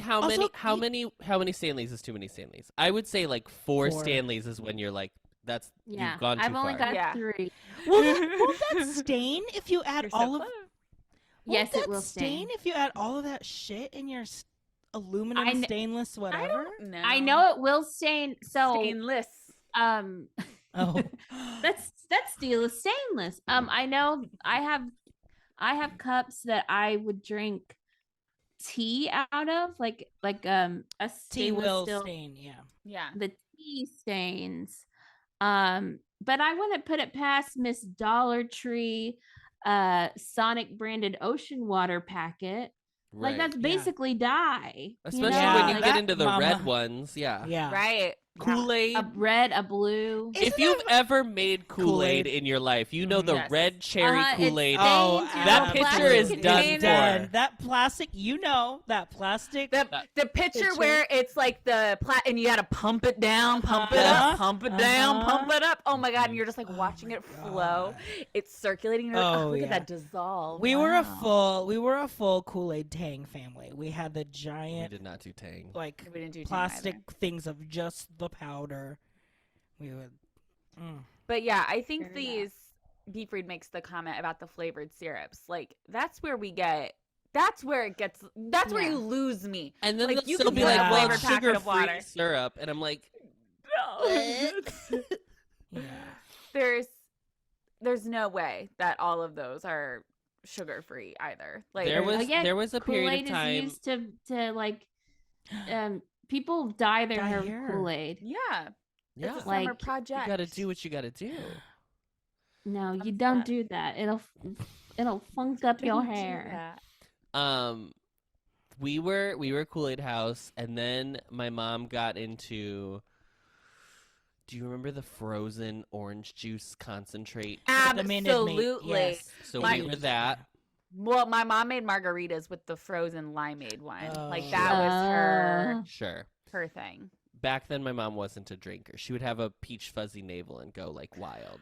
How Also, many Stanleys is too many Stanleys? I would say like 4 4. Stanleys is when you're like, that's Yeah, you've gone too I've only far. got Yeah. 3. Won't that stain if you add You're so all of? close. Yes, Won't it will that stain if you add all of that shit in your aluminum, I kn- stainless, I whatever? don't know. I know it will stain. So Stainless. um Oh, that's stainless. I know I have cups that I would drink tea out of, like a tea stainless will steel, stain. Yeah. Yeah. the tea stains. But I wouldn't put it past Miss Dollar Tree Sonic branded ocean water packet. Right. Like that's Yeah. basically dye. Especially Yeah, when you like get that, into the mama. red ones. Yeah. Yeah. Right. Kool-Aid. a red, a blue. Isn't If you've ever made Kool-Aid? Kool-Aid in your life, you know the Yes. red cherry It Kool-Aid. Oh, stains your that picture plastic is done container. for. That plastic, that plastic. The picture Picture. where it's like the and you gotta pump it down, pump it Uh-huh. up, pump it down, Uh-huh. pump it up. Oh my god! And you're just like Oh watching my it flow. God. It's circulating. You're like, Oh, oh, look yeah. at that dissolve. we Wow. were a full Kool-Aid Tang family. We had the We giant did not do Tang. like We didn't do Tang plastic either. things of just the powder. We would. But yeah, I think Fair enough. B. Fried makes the comment about the flavored syrups. Like, that's where it gets, that's where you lose me. And then like, they'll you still can be put like, a well, flavored it's packet of sugar-free water. syrup. And I'm like, No. Yeah. There's no way that all of those are sugar-free either. Like, there was Again, there was a period Kool-Aid of time. is used to like people dye their Dye hair with hair. Kool-Aid. yeah. Yeah, It's a summer Like, project. you got to do what you got to do. No, you What's don't that? do that. It'll funk up your Don't do hair. that. We were Kool-Aid House, and then my mom got into. Do you remember the frozen orange juice concentrate? The Minute Maid, Absolutely. yes. So My- we were that. Well, my mom made margaritas with the frozen limeade one. Like, Oh. that was Sure. her thing. Back then, my mom wasn't a drinker. She would have a peach fuzzy navel and go like wild.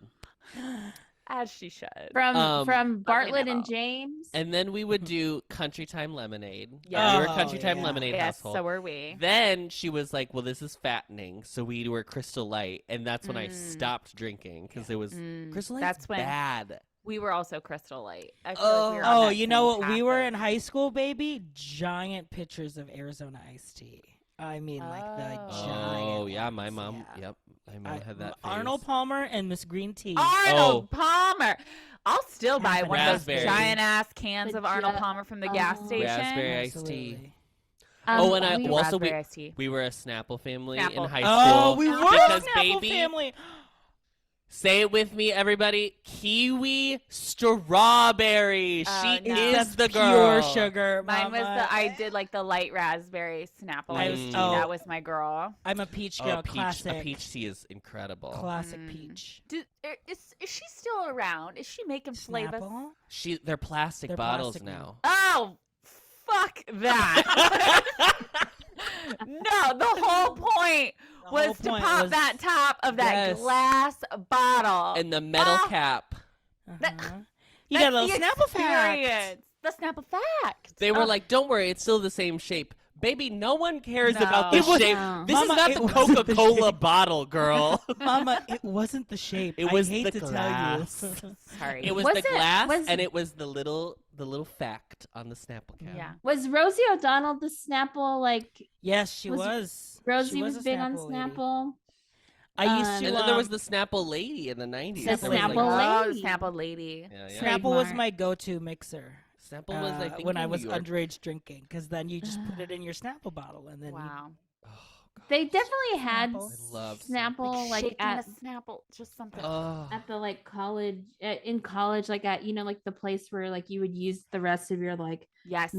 As she should. From Bartlett and Nibble. James. And then we would do Country Time Lemonade. Yeah. We were a Country Oh, Time yeah. Lemonade Yes, household. so were we. Then she was like, well, this is fattening. So we were Crystal Light. And that's when I Mm. stopped drinking because it was Crystal Light's That's when bad. we were also Crystal Light. I feel Oh. like we were on Oh, that you know same what? We were in path high school, baby. Giant pictures of Arizona iced tea. I mean, like the Oh. giant. Oh, yeah. My ones, mom. yeah. Yep. My mom had that. Arnold phase. Palmer and Miss Green Tea. Arnold Palmer. I'll still buy Half one of those Raspberry. giant ass cans The of Arnold ju- Palmer from the gas Oh. station. Raspberry iced tea. Absolutely. Oh, and I we- also Raspberry iced tea. we were a Snapple family in Snapple. high Oh, school. we were because a Snapple baby, family. say it with me, everybody. Kiwi strawberry. Oh, She no. is That's the girl. pure sugar. Mine was mama. I did like the light raspberry Snapple I iced was- tea. oh. That was my girl. I'm a peach Oh, girl. a Classic. peach tea is incredible. Classic Mm. peach. Is she still around? Is she making flavors? Snapple? They're plastic They're bottles plastic now. Oh, fuck that. No, the whole point The was whole to point pop was- that top of that Yes. glass bottle. And the metal Oh. cap. Uh-huh. You got a little That's the Snapple fact. experience. The Snapple fact. They were Oh, like, "Don't worry, it's still the same shape." Baby, no one cares about the No. It was- shape. No. This Mama, is not it the wasn't the Coca-Cola shape. bottle, girl. Mama, it wasn't the shape. It was I hate the to glass. tell you. sorry. It was Was the it- glass, was- and it was the little fact on the Snapple cap. Yeah. Was Rosie O'Donnell the Snapple? Like Yes, she Was- was. Rosie She was, a big on Snapple lady. Snapple. I used Um, to. And then there was the Snapple lady in the 90s. The There was, Snapple Oh, lady. Snapple lady. Yeah, yeah. Snapple was Trademark. my go-to mixer. Snapple was, I think, when in I was New York. underage drinking, because then you just put it in your Snapple bottle, and then Wow. Oh, God. They definitely had Snapple. I love Snapple like shaking at a Snapple, just something. Oh. at the like college in college, like at like the place where like you would use the rest of your like Yes.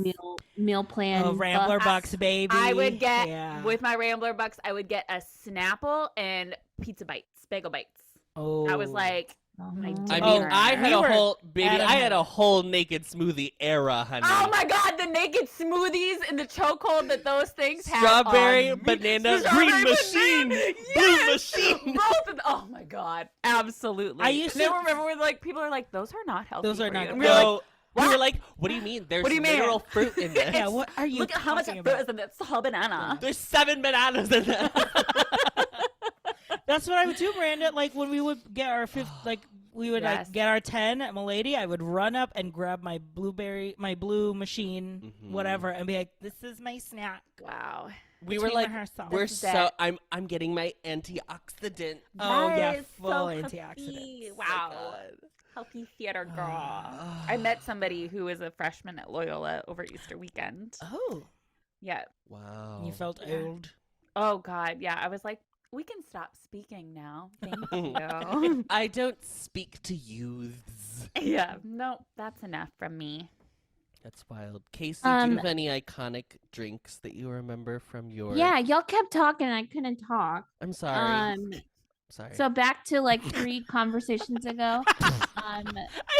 meal plan. oh, Rambler bucks. Bucks, baby. I would get yeah. with my Rambler bucks. I would get a Snapple and pizza bites, bagel bites. Oh, I was like, Oh. my I dinner. mean, I had We a were whole baby. at a I had a minute. whole naked smoothie era, honey. oh my god, the naked smoothies and the chokehold that those things have. Strawberry, on me. banana, Strawberry, green machine, banana, blue yes! machine. Both of oh my god, absolutely. I used And then to- remember when like people are like, those are not healthy. Those are for not you. And good. we were like, No, we were what? like, what do you mean? There's What do you mean? literal fruit in this. yeah. What are you? look at how much talking fruit about? is in this whole banana. There's 7 bananas in there. That's what I would do, Miranda. Like when we would get our fifth, like we would Yes. like get our 10 at Milady, I would run up and grab my blue machine, Mhm. whatever, and be like, "This is my snack." Wow. we were Between like, ourselves. we're This is so. it. I'm getting my antioxidant. Oh, That yeah, is full so antioxidants. healthy. So Wow. good. Healthy theater girl. I met somebody who was a freshman at Loyola over Easter weekend. Oh, Yeah. Wow. you felt Yeah. old. Oh God. Yeah. I was like, we can stop speaking now. Thank you. I don't speak to youths. Yeah. No, that's enough from me. That's wild. Casey, do you have any iconic drinks that you remember from your? Yeah, y'all kept talking and I couldn't talk. I'm sorry. Sorry. So back to like 3 conversations ago. I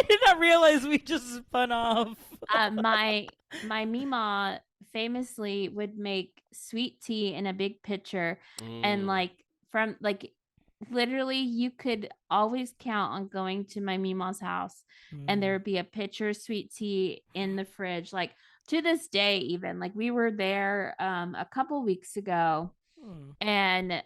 did not realize we just spun off. My Mima famously would make sweet tea in a big pitcher, and Mm. like from like literally you could always count on going to my Mima's house and there would be a pitcher of sweet tea in the fridge, like to this day. Even like we were there a couple weeks ago, Mm. and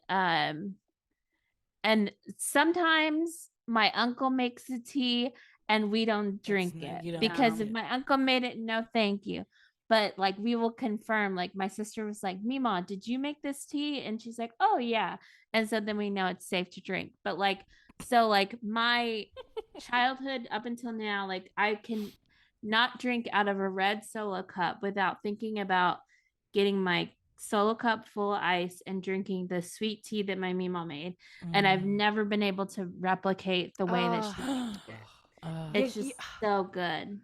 sometimes my uncle makes the tea and we don't drink you it don't because drink if it. my uncle made it, no, thank you. But like we will confirm. Like my sister was like, "Mima, did you make this tea?" And she's like, "Oh yeah." And so then we know it's safe to drink. But like, so like my childhood up until now, like I can not drink out of a red Solo cup without thinking about getting my Solo cup full of ice and drinking the sweet tea that my Mima made. And I've Mm. never been able to replicate the way that she Oh. makes it. Oh. It's You- just so good.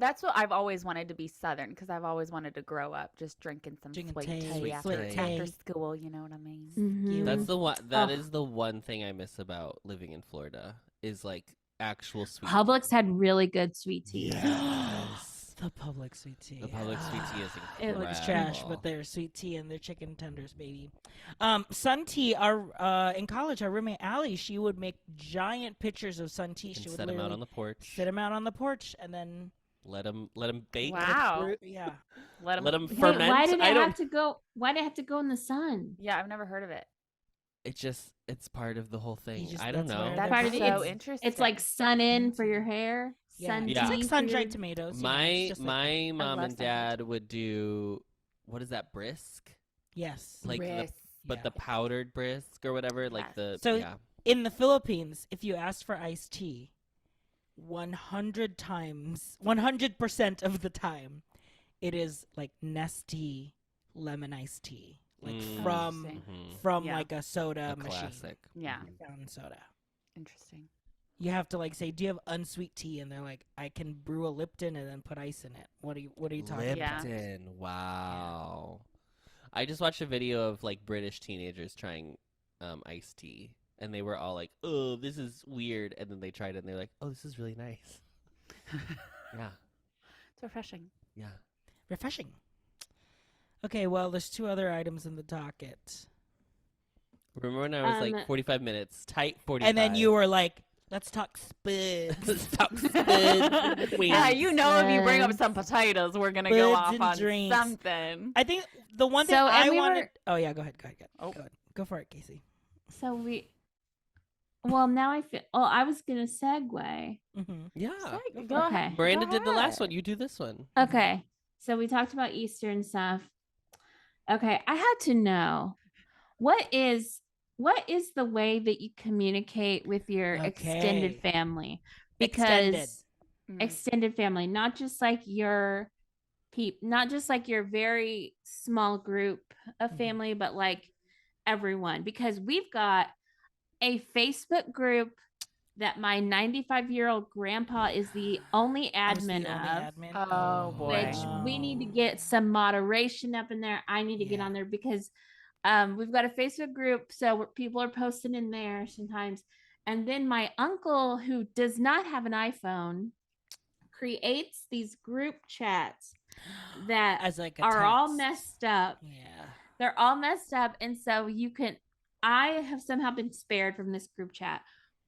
That's what I've always wanted to be Southern because I've always wanted to grow up just drinking some Drinking sweet tea, tea, sweet after, tea. after school. You know what I mean? Mhm. That's the one. That Oh. is the one thing I miss about living in Florida is like actual sweet. Publix had really good sweet tea. Yes. The public sweet tea. The public sweet tea is It incredible. Publix trash, but their sweet tea and their chicken tenders, baby. Sun tea. Our in college, our roommate Allie, she would make giant pictures of sun tea. and She would set them out literally on the porch. sit them out on the porch and then Let them bake. Wow. yeah. Let 'em- Let 'em Wait, ferment. why did I it don't. have to go? Why did it have to go in the sun? Yeah, I've never heard of it. It's part of the whole thing. just- I don't that's know. where That's part of it. so It's- interesting. It's like sun in for your hair. Yeah. Sun Yeah. It's like tea sun for dried your- tomatoes. you know, My it's just like- my mom love and sun-dried dad would do what is that brisk? yes. Like Brisk. but Yeah. the powdered brisk or whatever, like Yes. the So- yeah. In the Philippines, if you ask for iced tea, 100% of the time, it is like Nestea lemon iced tea, like Mm. from Interesting. Mhm. like a soda A machine, classic. Yeah. Mhm. fountain soda. Interesting. You have to like say, "Do you have unsweet tea?" And they're like, "I can brew a Lipton and then put ice in it." What are you talking about? Lipton. Wow. I just watched a video of like British teenagers trying iced tea, and they were all like, "Oh, this is weird," and then they tried it, and they're like, "Oh, this is really nice." Yeah, It's refreshing. yeah. Refreshing. Okay, well, there's 2 other items in the docket, Remember when I was like 45 minutes, tight 45, and then you were like, "Let's talk Spuds." Stop spin. Yeah, you know if you bring up Spuds. some potatoes, we're gonna go Spuds off and on drinks. something. I think the one thing So, and I we wanted. were- Oh yeah, go ahead. Oh. Go ahead. Go for it, Casey. So we. Well, now I feel. Oh, I was gonna segue. Mm-hmm. Yeah. Go Okay. ahead. Miranda Go did the last ahead. one. You do this one. Okay, so we talked about Easter and stuff. Okay, I had to know what is the way that you communicate with your extended Okay. family, Extended. because Mm. extended family, not just like your not just like your very small group of Mhm. family, but like everyone, because we've got a Facebook group that my 95-year-old grandpa is the only I was the admin only of. admin. Oh, boy. Which we need to get some moderation up in there. I need to get Yeah. on there because we've got a Facebook group, so people are posting in there sometimes. And then my uncle, who does not have an iPhone, creates these group chats that As like a are all text. messed up. Yeah. They're all messed up, and so I have somehow been spared from this group chat,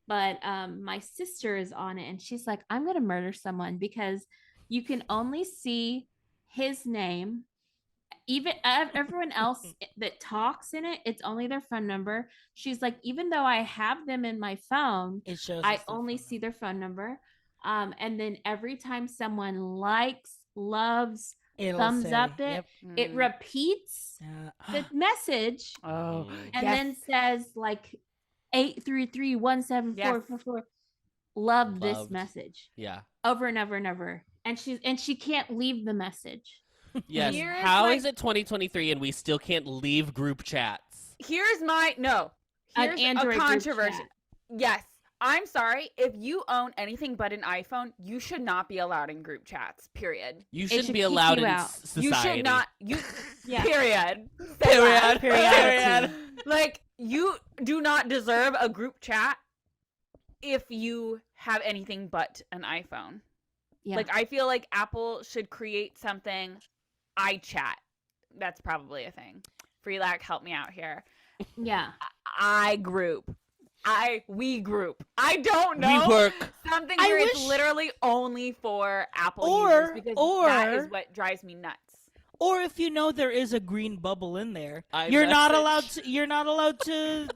but my sister is on it, and she's like, "I'm gonna murder someone," because you can only see his name. Even everyone else that talks in it, it's only their phone number. She's like, even though I have them in my phone, It shows. I us their only phone see number. their phone number. And then every time someone likes, loves, It'll thumbs say, up it, Yep. it repeats the message Oh. Mm. and Yes. then says like 833-17444. Love this Loved. message Yeah. over and over and over. And she can't leave the message. Yes. Here is How my- is it 2023 and we still can't leave group chats? Here's my no. An Here's Android a group controversy. chat. Yes. I'm sorry. If you own anything but an iPhone, you should not be allowed in group chats. Period. You should shouldn't be kick allowed you in out. society. You should not. You. Yeah. Period. Say Period. that. Period. Like, you do not deserve a group chat if you have anything but an iPhone. Yeah. Like, I feel like Apple should create something. iChat. That's probably a thing. Freelac, help me out here. yeah. iGroup. We group. I don't know. We work. Something I where it's wish- literally only for Apple Or- users because that is or- what drives me nuts. Or if you know there is a green bubble in there, iMessage. you're not allowed to. You're not allowed to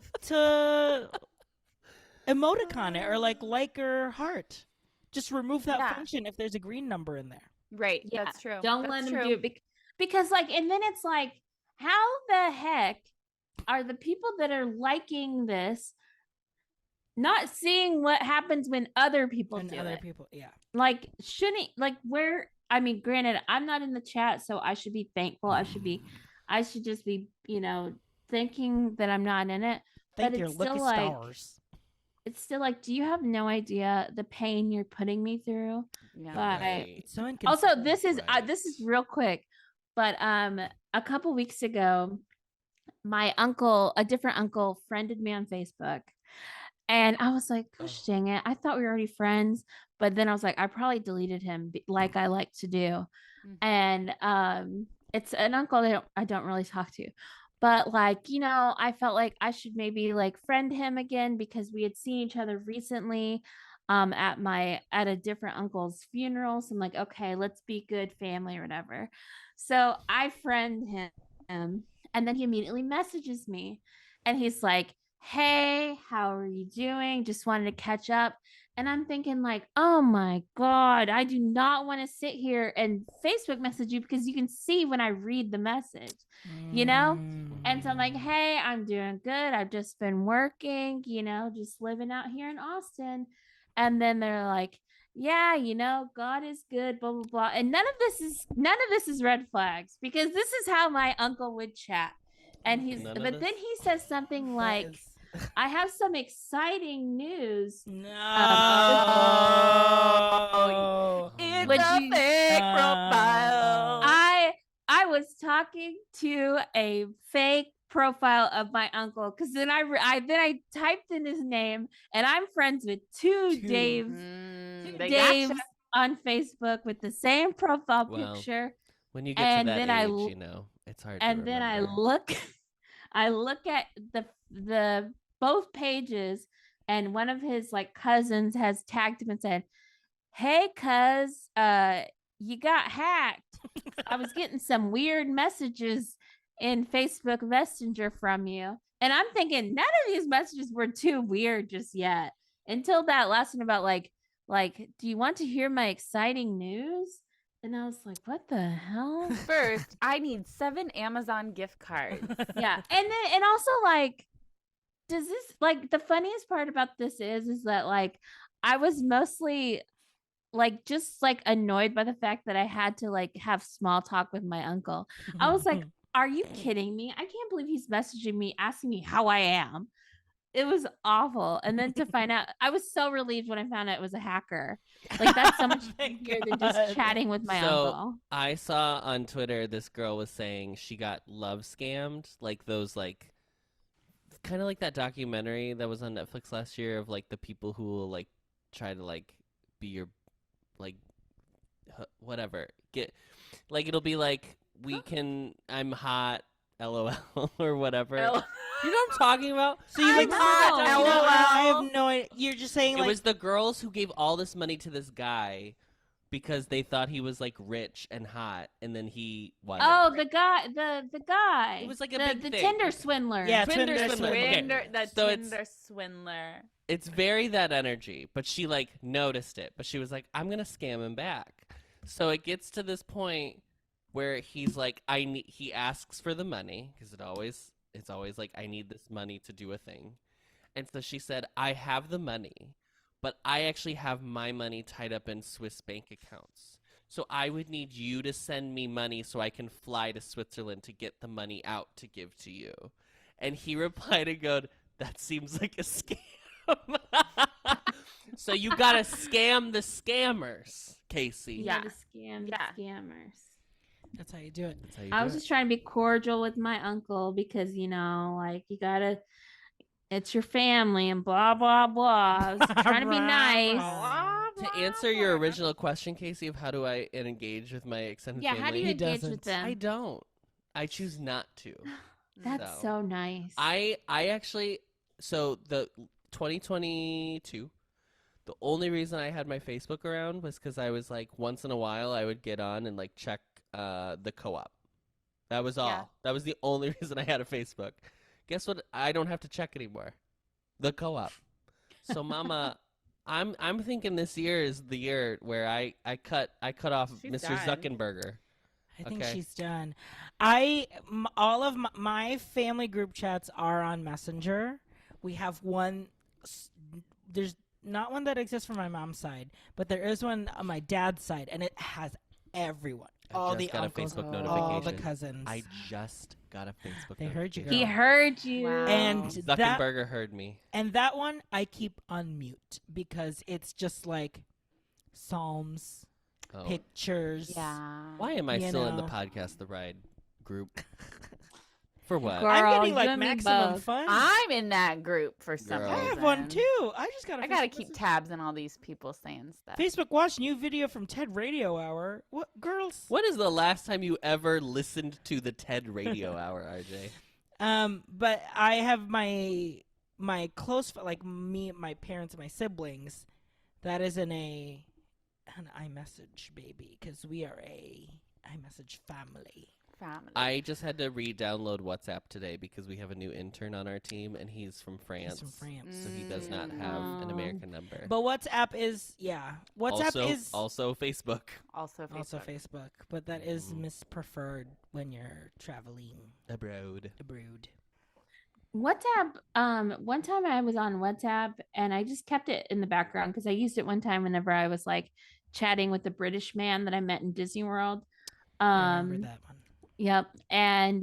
emoticon it or like or heart. Just remove that Yeah. function if there's a green number in there. Right. Yeah, That's true. Don't That's let true. them do it because like, and then it's like, how the heck are the people that are liking this not seeing what happens when other people And do other it? people, yeah. Like, shouldn't like where? I mean, granted, I'm not in the chat, so I should be thankful. I should just be, thinking that I'm not in it. Thank But your it's lucky still like, stars. do you have no idea the pain you're putting me through? Yeah. But Right. It's so also, inconsiderate. this is Right. real quick. But a couple weeks ago, my uncle, a different uncle, friended me on Facebook. And I was like, gosh dang it. I thought we were already friends. But then I was like, I probably deleted him like I like to do. Mhm. And it's an uncle that I don't really talk to. But like, I felt like I should maybe like friend him again because we had seen each other recently at a different uncle's funeral. So I'm like, okay, let's be good family or whatever. So I friend him, and then he immediately messages me and he's like, hey, how are you doing? Just wanted to catch up. And I'm thinking like, oh my God, I do not want to sit here and Facebook message you because you can see when I read the message, And so I'm like, hey, I'm doing good. I've just been working, just living out here in Austin. And then they're like, yeah, God is good, blah, blah, blah. And none of this is red flags because this is how my uncle would chat. And then he says something like, I have some exciting news. No. It's Would a you- fake profile. I was talking to a fake profile of my uncle because then I typed in his name and I'm friends with two Daves, They Daves gotcha. on Facebook with the same profile Well, picture. When you get And to that then age, it's hard to And then I remember. look at the both pages, and one of his like cousins has tagged him and said, "Hey, cuz, you got hacked. I was getting some weird messages in Facebook Messenger from you." And I'm thinking none of these messages were too weird just yet until that last one about like, do you want to hear my exciting news? And I was like, what the hell? First, I need 7 Amazon gift cards. Yeah. And also like, does this like the funniest part about this is that like I was mostly like just like annoyed by the fact that I had to like have small talk with my uncle. I was like, are you kidding me? I can't believe he's messaging me asking me how I am. It was awful. And then to find out, I was so relieved when I found out it was a hacker. Like that's so much easier than just chatting with my uncle. I saw on Twitter this girl was saying she got love scammed, like those like kind of like that documentary that was on Netflix last year of like the people who will like try to like be your like whatever get like it'll be like I'm hot LOL or whatever. You know what I'm talking about? So you like know. I have no idea. You're just saying It like was the girls who gave all this money to this guy because they thought he was like rich and hot, and then he wasn't. Oh, the guy. It was like a the big thing. Tinder swindler. Yeah, Tinder Tinder swindler. swindler. Okay. The So Tinder swindler. It's very that energy, but she like noticed it, but she was like, I'm gonna scam him back. So it gets to this point where he's like, he asks for the money because it's always like, I need this money to do a thing. And so she said, I have the money, but I actually have my money tied up in Swiss bank accounts. So I would need you to send me money so I can fly to Switzerland to get the money out to give to you. And he replied and go, that seems like a scam. So you gotta scam the scammers, Casey. Yeah, Yeah. the scammers. that's how you do it. That's how you I do was it. just trying to be cordial with my uncle because like you gotta, it's your family and blah blah blah. I was trying to be nice. To answer your original question, Casey, of how do I engage with my extended Yeah, family? how do you He engage doesn't. with them? I don't. I choose not to. That's so nice. I actually, so the 2022, the only reason I had my Facebook around was because I was like, once in a while I would get on and like check the co-op. That was all. Yeah. That was the only reason I had a Facebook. Guess what? I don't have to check anymore. The co-op. So, Mama, I'm thinking this year is the year where I cut off She's Mr. done. Zuckerberger. I think Okay. she's done. All of my family group chats are on Messenger. We have one. There's not one that exists for my mom's side, but there is one on my dad's side, and it has everyone, I all just the got a uncles, Facebook all the notification. cousins. I just got a Facebook. They heard you, notification. He girl. heard you. Wow. And that Zuckerberger heard me. that one I keep on mute because it's just like psalms, Oh. pictures. Yeah. Why am I You still in the know. podcast the ride group? For what? Girl, I'm getting you like and me maximum both. fun. I'm in that group for some Girl. I reason. have one too. I just got. I gotta keep tabs on all these people saying stuff. Facebook watch new video from TED Radio Hour. What girls? When is the last time you ever listened to the TED Radio Hour, RJ? But I have my close like me, my parents, and my siblings. That is an iMessage baby because we are a iMessage family. Family. I just had to re-download WhatsApp today because we have a new intern on our team, and he's from France. He's from France. So he does not have an American number. But WhatsApp is WhatsApp also, is also Facebook. also Facebook. also Facebook, but that is mispreferred when you're traveling Abroad. abroad. WhatsApp. One time I was on WhatsApp and I just kept it in the background because I used it one time whenever I was like chatting with the British man that I met in Disney World. I remember that one. Yep. And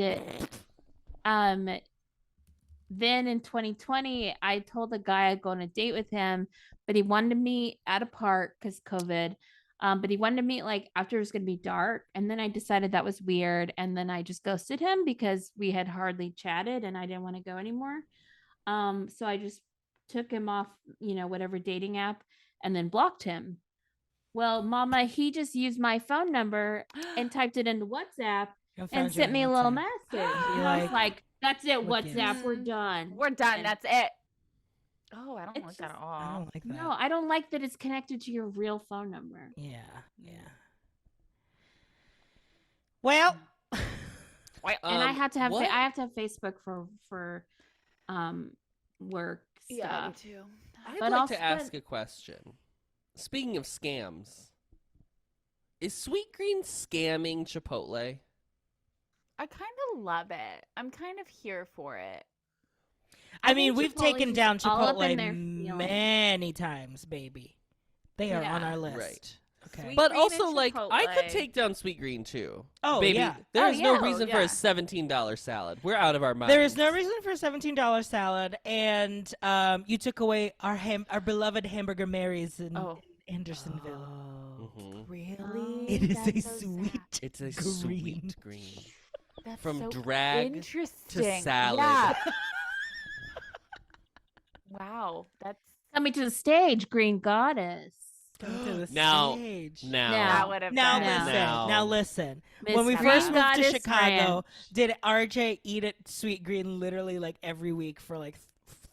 then in 2020, I told the guy I'd go on a date with him, but he wanted to meet at a park because COVID. But he wanted to meet like after it was going to be dark. And then I decided that was weird. And then I just ghosted him because we had hardly chatted and I didn't want to go anymore. So I just took him off, whatever dating app and then blocked him. Well, Mama, he just used my phone number and typed it into WhatsApp and sent me a little message. And I was like, that's it, Look WhatsApp, at- we're done. We're done. And- That's it. Oh, I don't It's like that at just- all. I don't like that. No, I don't like that it's connected to your real phone number. Yeah. Well, And I have to have what? I have to have Facebook for work Yeah, stuff. me too. I'd But like also- to ask a question. Speaking of scams, is Sweet Green scamming Chipotle? I kind of love it. I'm kind of here for it. I I mean, think we've Chipotle's taken down just all up in Chipotle their feelings. many times, baby. They are on Yeah. our list. Right. Okay. Sweet But Green also, and like, I could Chipotle. take down Sweet Green too. Oh, Baby, yeah. there's Oh, no yeah. reason Oh, for a yeah. $17 salad. We're out of our minds. There is no reason for a $17 salad, and you took away our beloved Hamburger Mary's in Oh. Hendersonville. Mhm. Really? It is That's a so sad. sweet. It's a Green. sweet green. That's From so drag interesting. salad. Yeah. Wow, that's Coming to the stage, Green Goddess. Come to the Now- stage. Now, that would have Now been. listen. Now. Now listen. Miss When we Green first moved to Goddess Chicago, Ranch. did RJ eat at Sweet Green literally like every week for like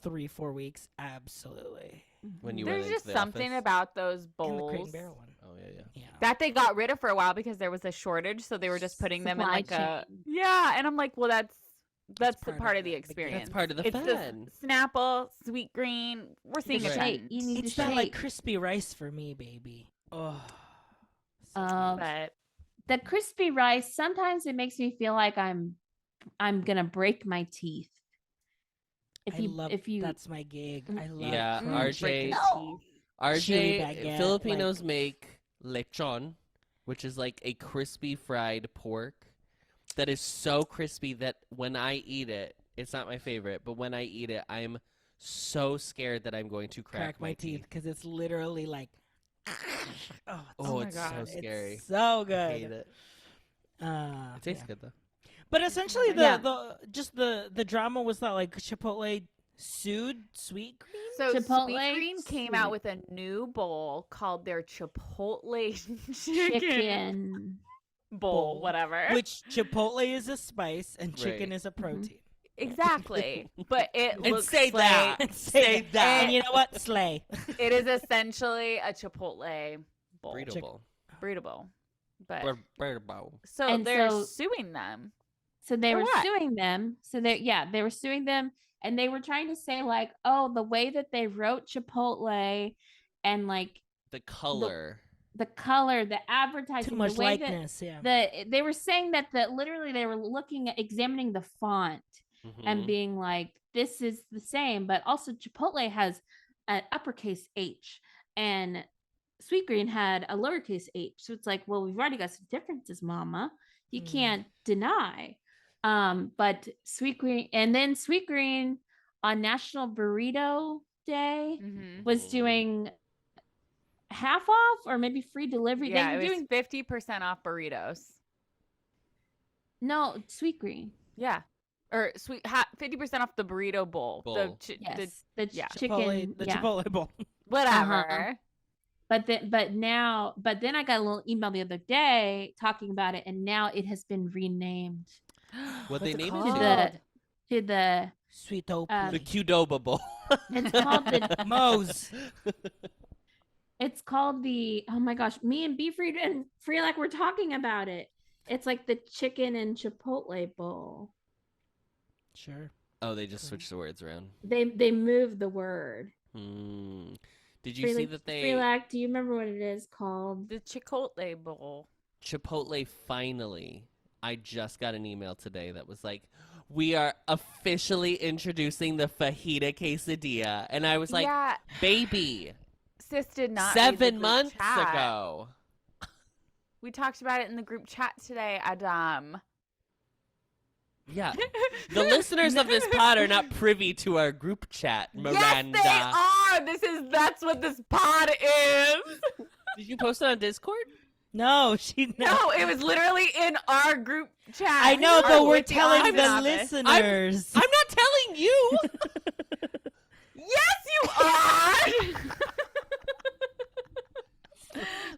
3-4 weeks? Absolutely. when you There's went just into the something office. about those And the Crate bowls Bear one. Oh yeah, yeah. Yeah. that they got rid of for a while because there was a shortage, so they were just putting them in Supply like a chain. yeah. And I'm like, well, that's the part part of of the the experience. That's part of the it's fun. the Snapple, Sweet Green. We're seeing The a shape. trend. You need It's to that like shake. crispy rice for me, baby. Oh. so Um, good. But The crispy rice, sometimes it makes me feel like I'm gonna break my teeth. If you that's my gig. I love Yeah, crunch. RJ. No. Chewy RJ, baguette, Filipinos like- make lechon, which is like a crispy fried pork that is so crispy that when I eat it, it's not my favorite, but when I eat it, I'm so scared that I'm going to crack my teeth because it's literally like. Oh, Oh, my it's God. so scary. It's so I good. hate it. It tastes Yeah. good though. But essentially, Yeah. the drama was that like Chipotle sued Sweet Green. so Chipotle Sweet Green came sweet. out with a new bowl called their Chipotle chicken. bowl, whatever. Which Chipotle is a spice and chicken Right. is a protein. Exactly, but it And looks say that. like Say that. And you know what? Slay. it is essentially a Chipotle bowl, Breedable. breedable. But Breedable. so And they're so- suing them. So they For were what? suing them. So they were suing them and they were trying to say like, oh, the way that they wrote Chipotle and like The color. the color, the advertising, Too much the way likeness, yeah. they were saying that literally they were looking at examining the font and Mhm. being like, this is the same, but also Chipotle has an uppercase H and Sweetgreen had a lowercase h. So it's like, well, we've already got some differences, mama. You can't deny. But Sweetgreen, and then Sweetgreen on National Burrito Day was doing half off or maybe free delivery. Yeah, They were it was doing 50% off burritos. no Sweetgreen. Yeah. Or 50% off the burrito bowl. Yes, the yeah. chicken, The yeah. Chipotle bowl. Whatever. But then I got a little email the other day talking about it, and now it has been renamed What they What's it named called? it to the Sweet dope. the Qdoba Bowl. it's called the Moe's. it's called the, oh my gosh, me and B Free and Freelak were talking about it. It's like the chicken and Chipotle bowl. Sure. Oh, they just switched the words around. They moved the word. Did you see that they Freelak, do you remember what it is called? The Chipotle bowl. Chipotle finally? I just got an email today that was like, we are officially introducing the fajita quesadilla, and I was like, yeah, baby, Sis did not read the 7 group months chat. ago. We talked about it in the group chat today, Adam. Yeah, the listeners of this pod are not privy to our group chat, Miranda. Yes, they are. That's what this pod is. Did you post it on Discord? No, No, it was literally in our group chat. I know, but we're With telling Office the Office. listeners. I'm not telling you. Yes, you are.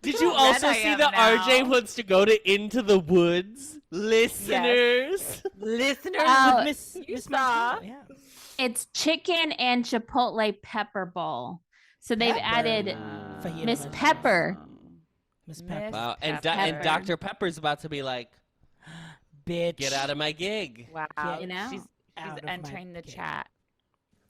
Did Look you how red also I see am that now. RJ wants to go to Into the Woods? Listeners. Listeners, Oh, Miss you Miss saw. Montana, yeah. It's chicken and Chipotle pepper bowl. So they've Pepper. added Fajita Miss Montana. Pepper. Miss Pepper. Wow, and Pepper. Dr. Pepper's about to be like, Bitch. get out of my gig. Wow, You know? she's Out of my entering the gig. chat.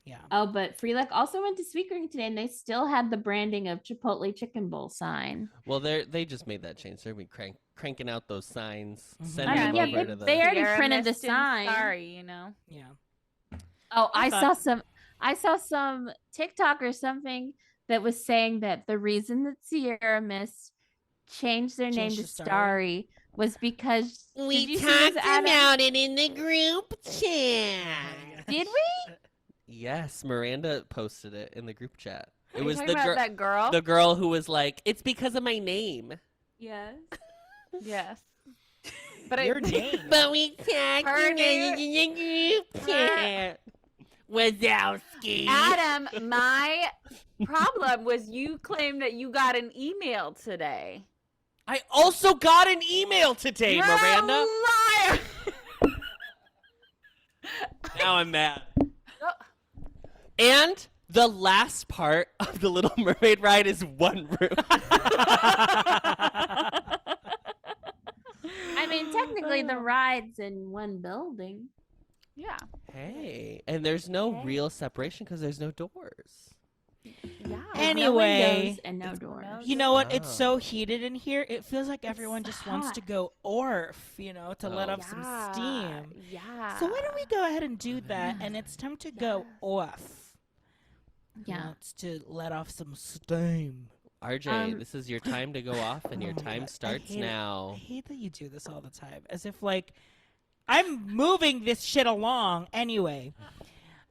Yeah. Oh, but Freelak also went to Sweetgreen today, and they still had the branding of Chipotle chicken bowl sign. Well, they just made that change. They're gonna be cranking out those signs, Mhm. sending I them mean, yeah, over to the. they already Sierra printed the missed and sign. Sorry, you know. Yeah. Oh, I I saw some TikTok or something that was saying that the reason that Sierra Mist changed their name Changed to to Starry? Starry was because did you see this, Adam? it in the group chat. Did we? Yes, Miranda posted it in the group chat. It Are you was talking the about that girl. the girl who was like, "It's because of my name." Yes. Yes. But Your name. But we tagged Her you name- in the group chat. Wazowski. Adam, my problem was you claimed that you got an email today. I also got an email today, You're Miranda. a liar. Now I'm mad. Oh. And the last part of the Little Mermaid ride is one room. I mean, technically, the ride's in one building. Yeah. Hey, and there's no real separation because there's no doors. Yeah. Anyway, no windows and no doors. You know what? It's Oh. so heated in here. It feels like everyone just wants to hot. go orf, to let Oh. off some steam. Yeah. So why don't we go ahead and do that? And it's time to go off. Yeah. It's to let off some steam. RJ, this is your time to go off, and your Oh my time God, I starts hate it. I now. hate that you do this all the time, as if like I'm moving this shit along. Anyway,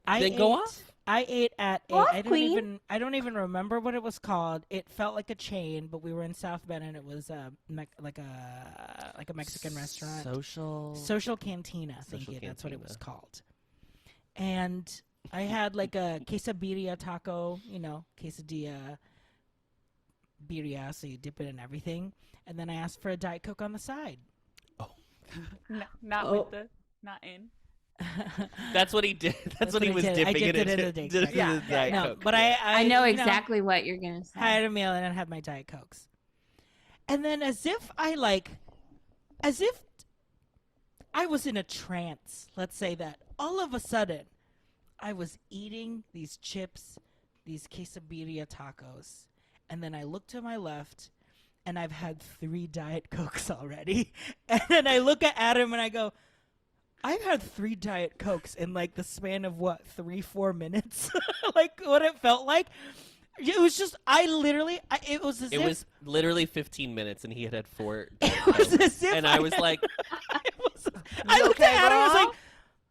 Then go off. I ate at a. Go off, I don't queen. even remember what it was called. It felt like a chain, but we were in South Bend, and it was like a Mexican restaurant. Social Cantina. Thank Social you. That's what it was Cantina. called. And I had like a quesadilla taco. Quesadilla. Birria, so you dip it in everything, and then I asked for a Diet Coke on the side. Not Oh. with the not in. That's what he did. That's what he what I was did. I dipping dipped it it in into. the Did it Diet in Coke. the Diet No, Coke. but I know exactly what you're gonna say. I had a meal and I had my Diet Cokes, and then as if I was in a trance. Let's say that all of a sudden, I was eating these chips, these quesadilla tacos, and then I look to my left, and I've had 3 Diet Cokes already. And then I look at Adam and I go, I've had 3 Diet Cokes in like the span of what, 3-4 minutes? Like what it felt like. It was just, it was as It if, was literally 15 minutes, and he had 4. it was as if And I was like, I looked at Adam and I was girl? like,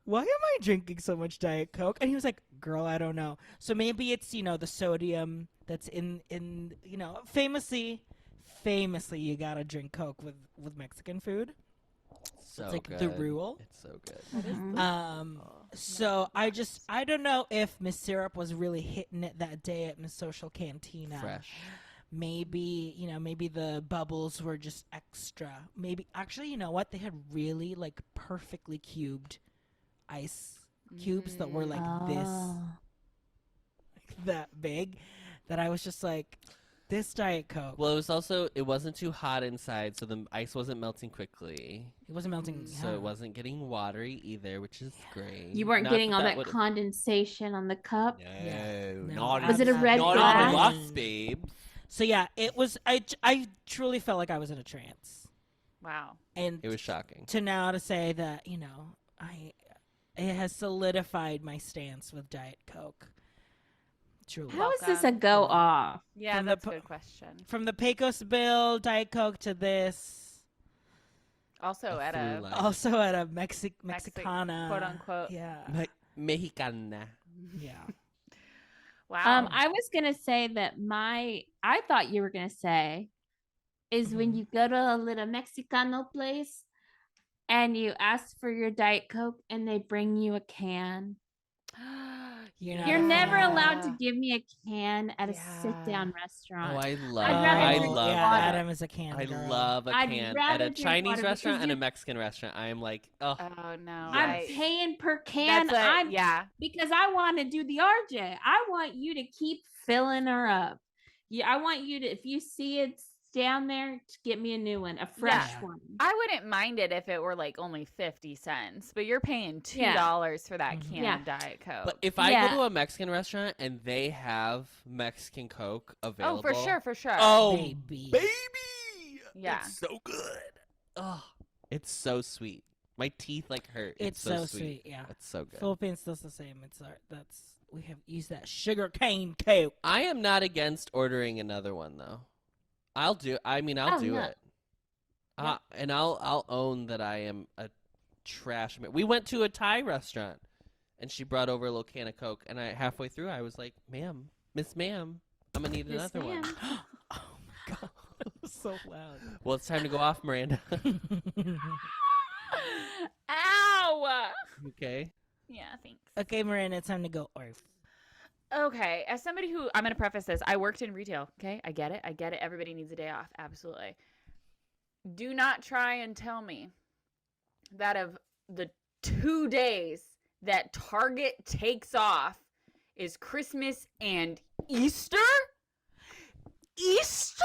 why am I drinking so much Diet Coke? And he was like, girl, I don't know. So maybe it's, the sodium that's in famously, you gotta drink Coke with Mexican food. so It's like good. the rule. It's so good. Mhm. So I don't know if Miss Syrup was really hitting it that day at Miss Social Cantina. Fresh. Maybe the bubbles were just extra. Maybe actually, you know what? They had really like perfectly cubed ice cubes that were like this, Oh. like that big, that I was just like, this Diet Coke. Well, it wasn't too hot inside, so the ice wasn't melting quickly. It wasn't melting. So it wasn't getting watery either, which is great. You weren't Not getting all that would've- condensation on the cup. No, Yeah. No, not Was it a red not glass? on the rough, babe. So yeah, it was. I truly felt like I was in a trance, Wow. and It was shocking. to say that it has solidified my stance with Diet Coke. Truly. How is this a go off? Yeah, From the that's a po- good question. From the Pecos Bill Diet Coke to this, Also, at a through line. also at a Mexicana, quote unquote. Yeah, Mexicana. yeah. Wow. I was gonna say that I thought you were gonna say is when you go to a little Mexicano place and you ask for your Diet Coke and they bring you a can. You're never allowed to give me a can at a sit-down restaurant. Oh, I I'd love rather drink yeah, water. Adam is a can I girl. love a I'd can at rather a drink Chinese water restaurant because and a you- Mexican restaurant. I am like, oh, Oh no. I'm I- paying per can. yeah. Because I want to do the RJ. I want you to keep filling her up. Yeah, I want you to, if you see it's down there, to get me a new one, a fresh Yeah. one. I wouldn't mind it if it were like only 50 cents, but you're paying $2 for that Mhm. can Yeah. of Diet Coke. but if I Yeah. go to a Mexican restaurant and they have Mexican Coke available, oh, for sure, for sure. oh Baby. baby, Yeah. it's so good. Oh, it's so sweet. My teeth like hurt. It's so sweet. Yeah. It's so good. Philippines does the same. We have used that sugar cane Coke. I am not against ordering another one though. I'll do. I mean, I'll Oh, do no. it. And I'll own that I am a trash man. We went to a Thai restaurant, and she brought over a little can of Coke, and halfway through I was like, "Ma'am, Miss Ma'am, I'm gonna need Yes, another one." ma'am. Oh my god, it was so loud. Well, it's time to go off, Miranda. Ow! Okay. Yeah, thanks. Okay, Miranda, it's time to go orf. Okay, as somebody who, I'm going to preface this, I worked in retail, okay? I get it. Everybody needs a day off. Absolutely. Do not try and tell me that of the 2 days that Target takes off is Christmas and Easter? Easter?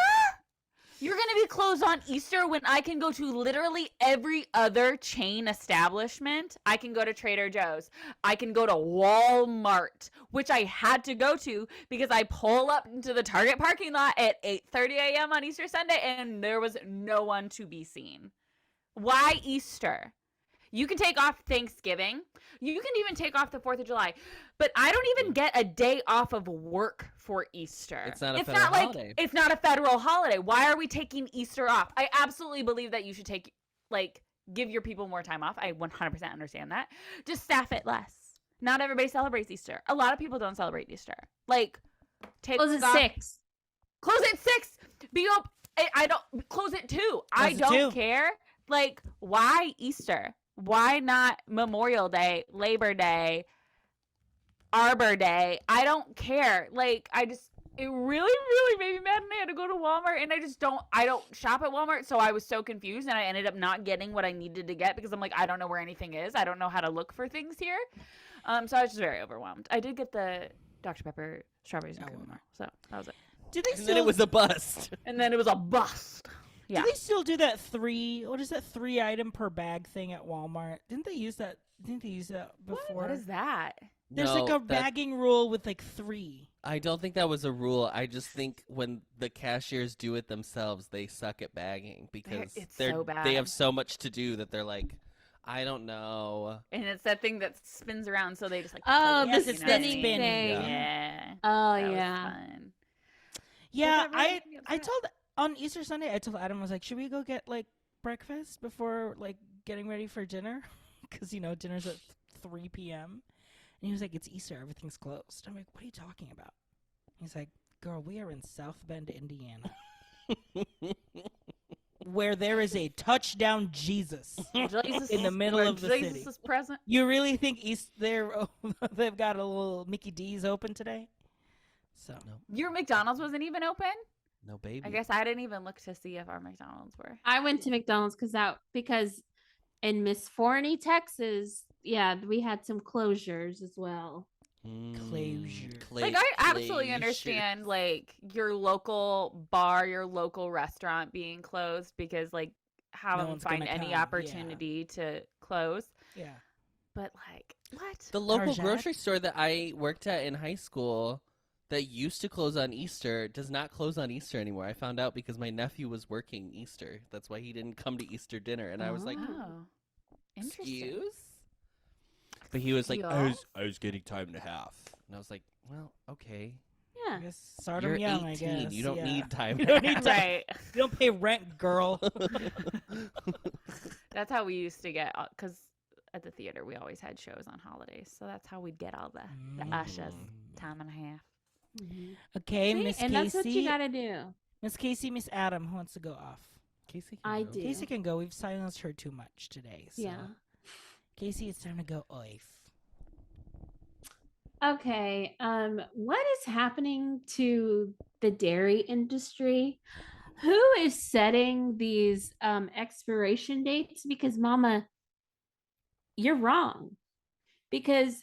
You're going to be closed on Easter when I can go to literally every other chain establishment. I can go to Trader Joe's. I can go to Walmart, which I had to go to because I pull up into the Target parking lot at 8:30 a.m. on Easter Sunday and there was no one to be seen. Why Easter? You can take off Thanksgiving. You can even take off the 4th of July. But I don't even get a day off of work for Easter. It's not a federal holiday. It's not a federal holiday. Why are we taking Easter off? I absolutely believe that you should give your people more time off. I 100% understand that. Just staff it less. Not everybody celebrates Easter. A lot of people don't celebrate Easter. Take Close at off- 6. Close at 6. Be up. I don't close at 2. I at don't 2. care. Why Easter? Why not Memorial Day, Labor Day, Arbor Day? I don't care. It really, really made me mad, and I had to go to Walmart, and I don't shop at Walmart, so I was so confused, and I ended up not getting what I needed to get because I'm like, I don't know where anything is. I don't know how to look for things here. So I was just very overwhelmed. I did get the Dr. Pepper strawberries and cream, so that was it. Do they And still? then it was a bust. And then it was a bust. Yeah. Do they still do that 3 item per bag thing at Walmart? Didn't they use that? Didn't they use that before? What is that? There's like No, a bagging rule with like 3. I don't think that was a rule. I just think when the cashiers do it themselves, they suck at bagging because It's they so have bad. so much to do that they're like, I don't know. And it's that thing that spins around, so they just like. Oh, Yes, the it's that spinning spinning, thing. Yeah. Oh That was yeah. fun. Yeah, Does that really make me I upset? told on Easter Sunday, I told Adam, I was like, should we go get like breakfast before like getting ready for dinner? Because dinner's at 3 p.m. And he was like, it's Easter, everything's closed. I'm like, what are you talking about? He's like, girl, we are in South Bend, Indiana, where there is a touchdown Jesus Jesus in the middle where of the Jesus city. is present. You really think they've got a little Mickey D's open today? So Your McDonald's wasn't even open? No baby. I guess I didn't even look to see if our McDonald's were. I went to McDonald's because in Miss Forney, Texas, yeah, we had some closures as well. Closure. Like, I absolutely understand, like, your local bar, your local restaurant being closed because, like, how No them one's find gonna any come, yeah. opportunity to close. Yeah. But, like, what? The local Target? grocery store that I worked at in high school that used to close on Easter does not close on Easter anymore. I found out because my nephew was working Easter. That's why he didn't come to Easter dinner. And I was like, Oh, interesting. excuse? But he was like, Yeah. I was getting time and a half. And I was like, well, okay. Yeah. I guess start You're 'em young, 18. I guess. You don't yeah. need time. You don't need and a time. Right. You don't pay rent, girl. That's how we used to get, because at the theater we always had shows on holidays. So that's how we'd get all the ushers time and a half. Okay, See? Miss And that's what you Casey. gotta do. Miss Casey, Miss Adam, who wants to go off? Casey can I go. do. Casey can go. We've silenced her too much today. So. Yeah. Casey, it's time to go off. Okay. What is happening to the dairy industry? Who is setting these expiration dates? Because Mama, you're wrong. Because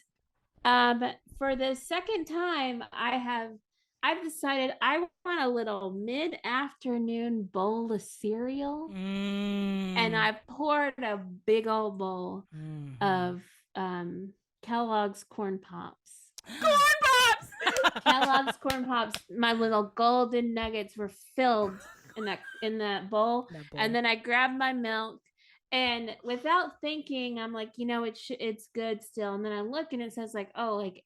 for the second time, I've decided I want a little mid-afternoon bowl of cereal, and I poured a big old bowl of Kellogg's Corn Pops. Corn Pops! Kellogg's Corn Pops. My little golden nuggets were filled in that bowl, and then I grabbed my milk. And without thinking, I'm like, it's good still. And then I look and it says like, oh, like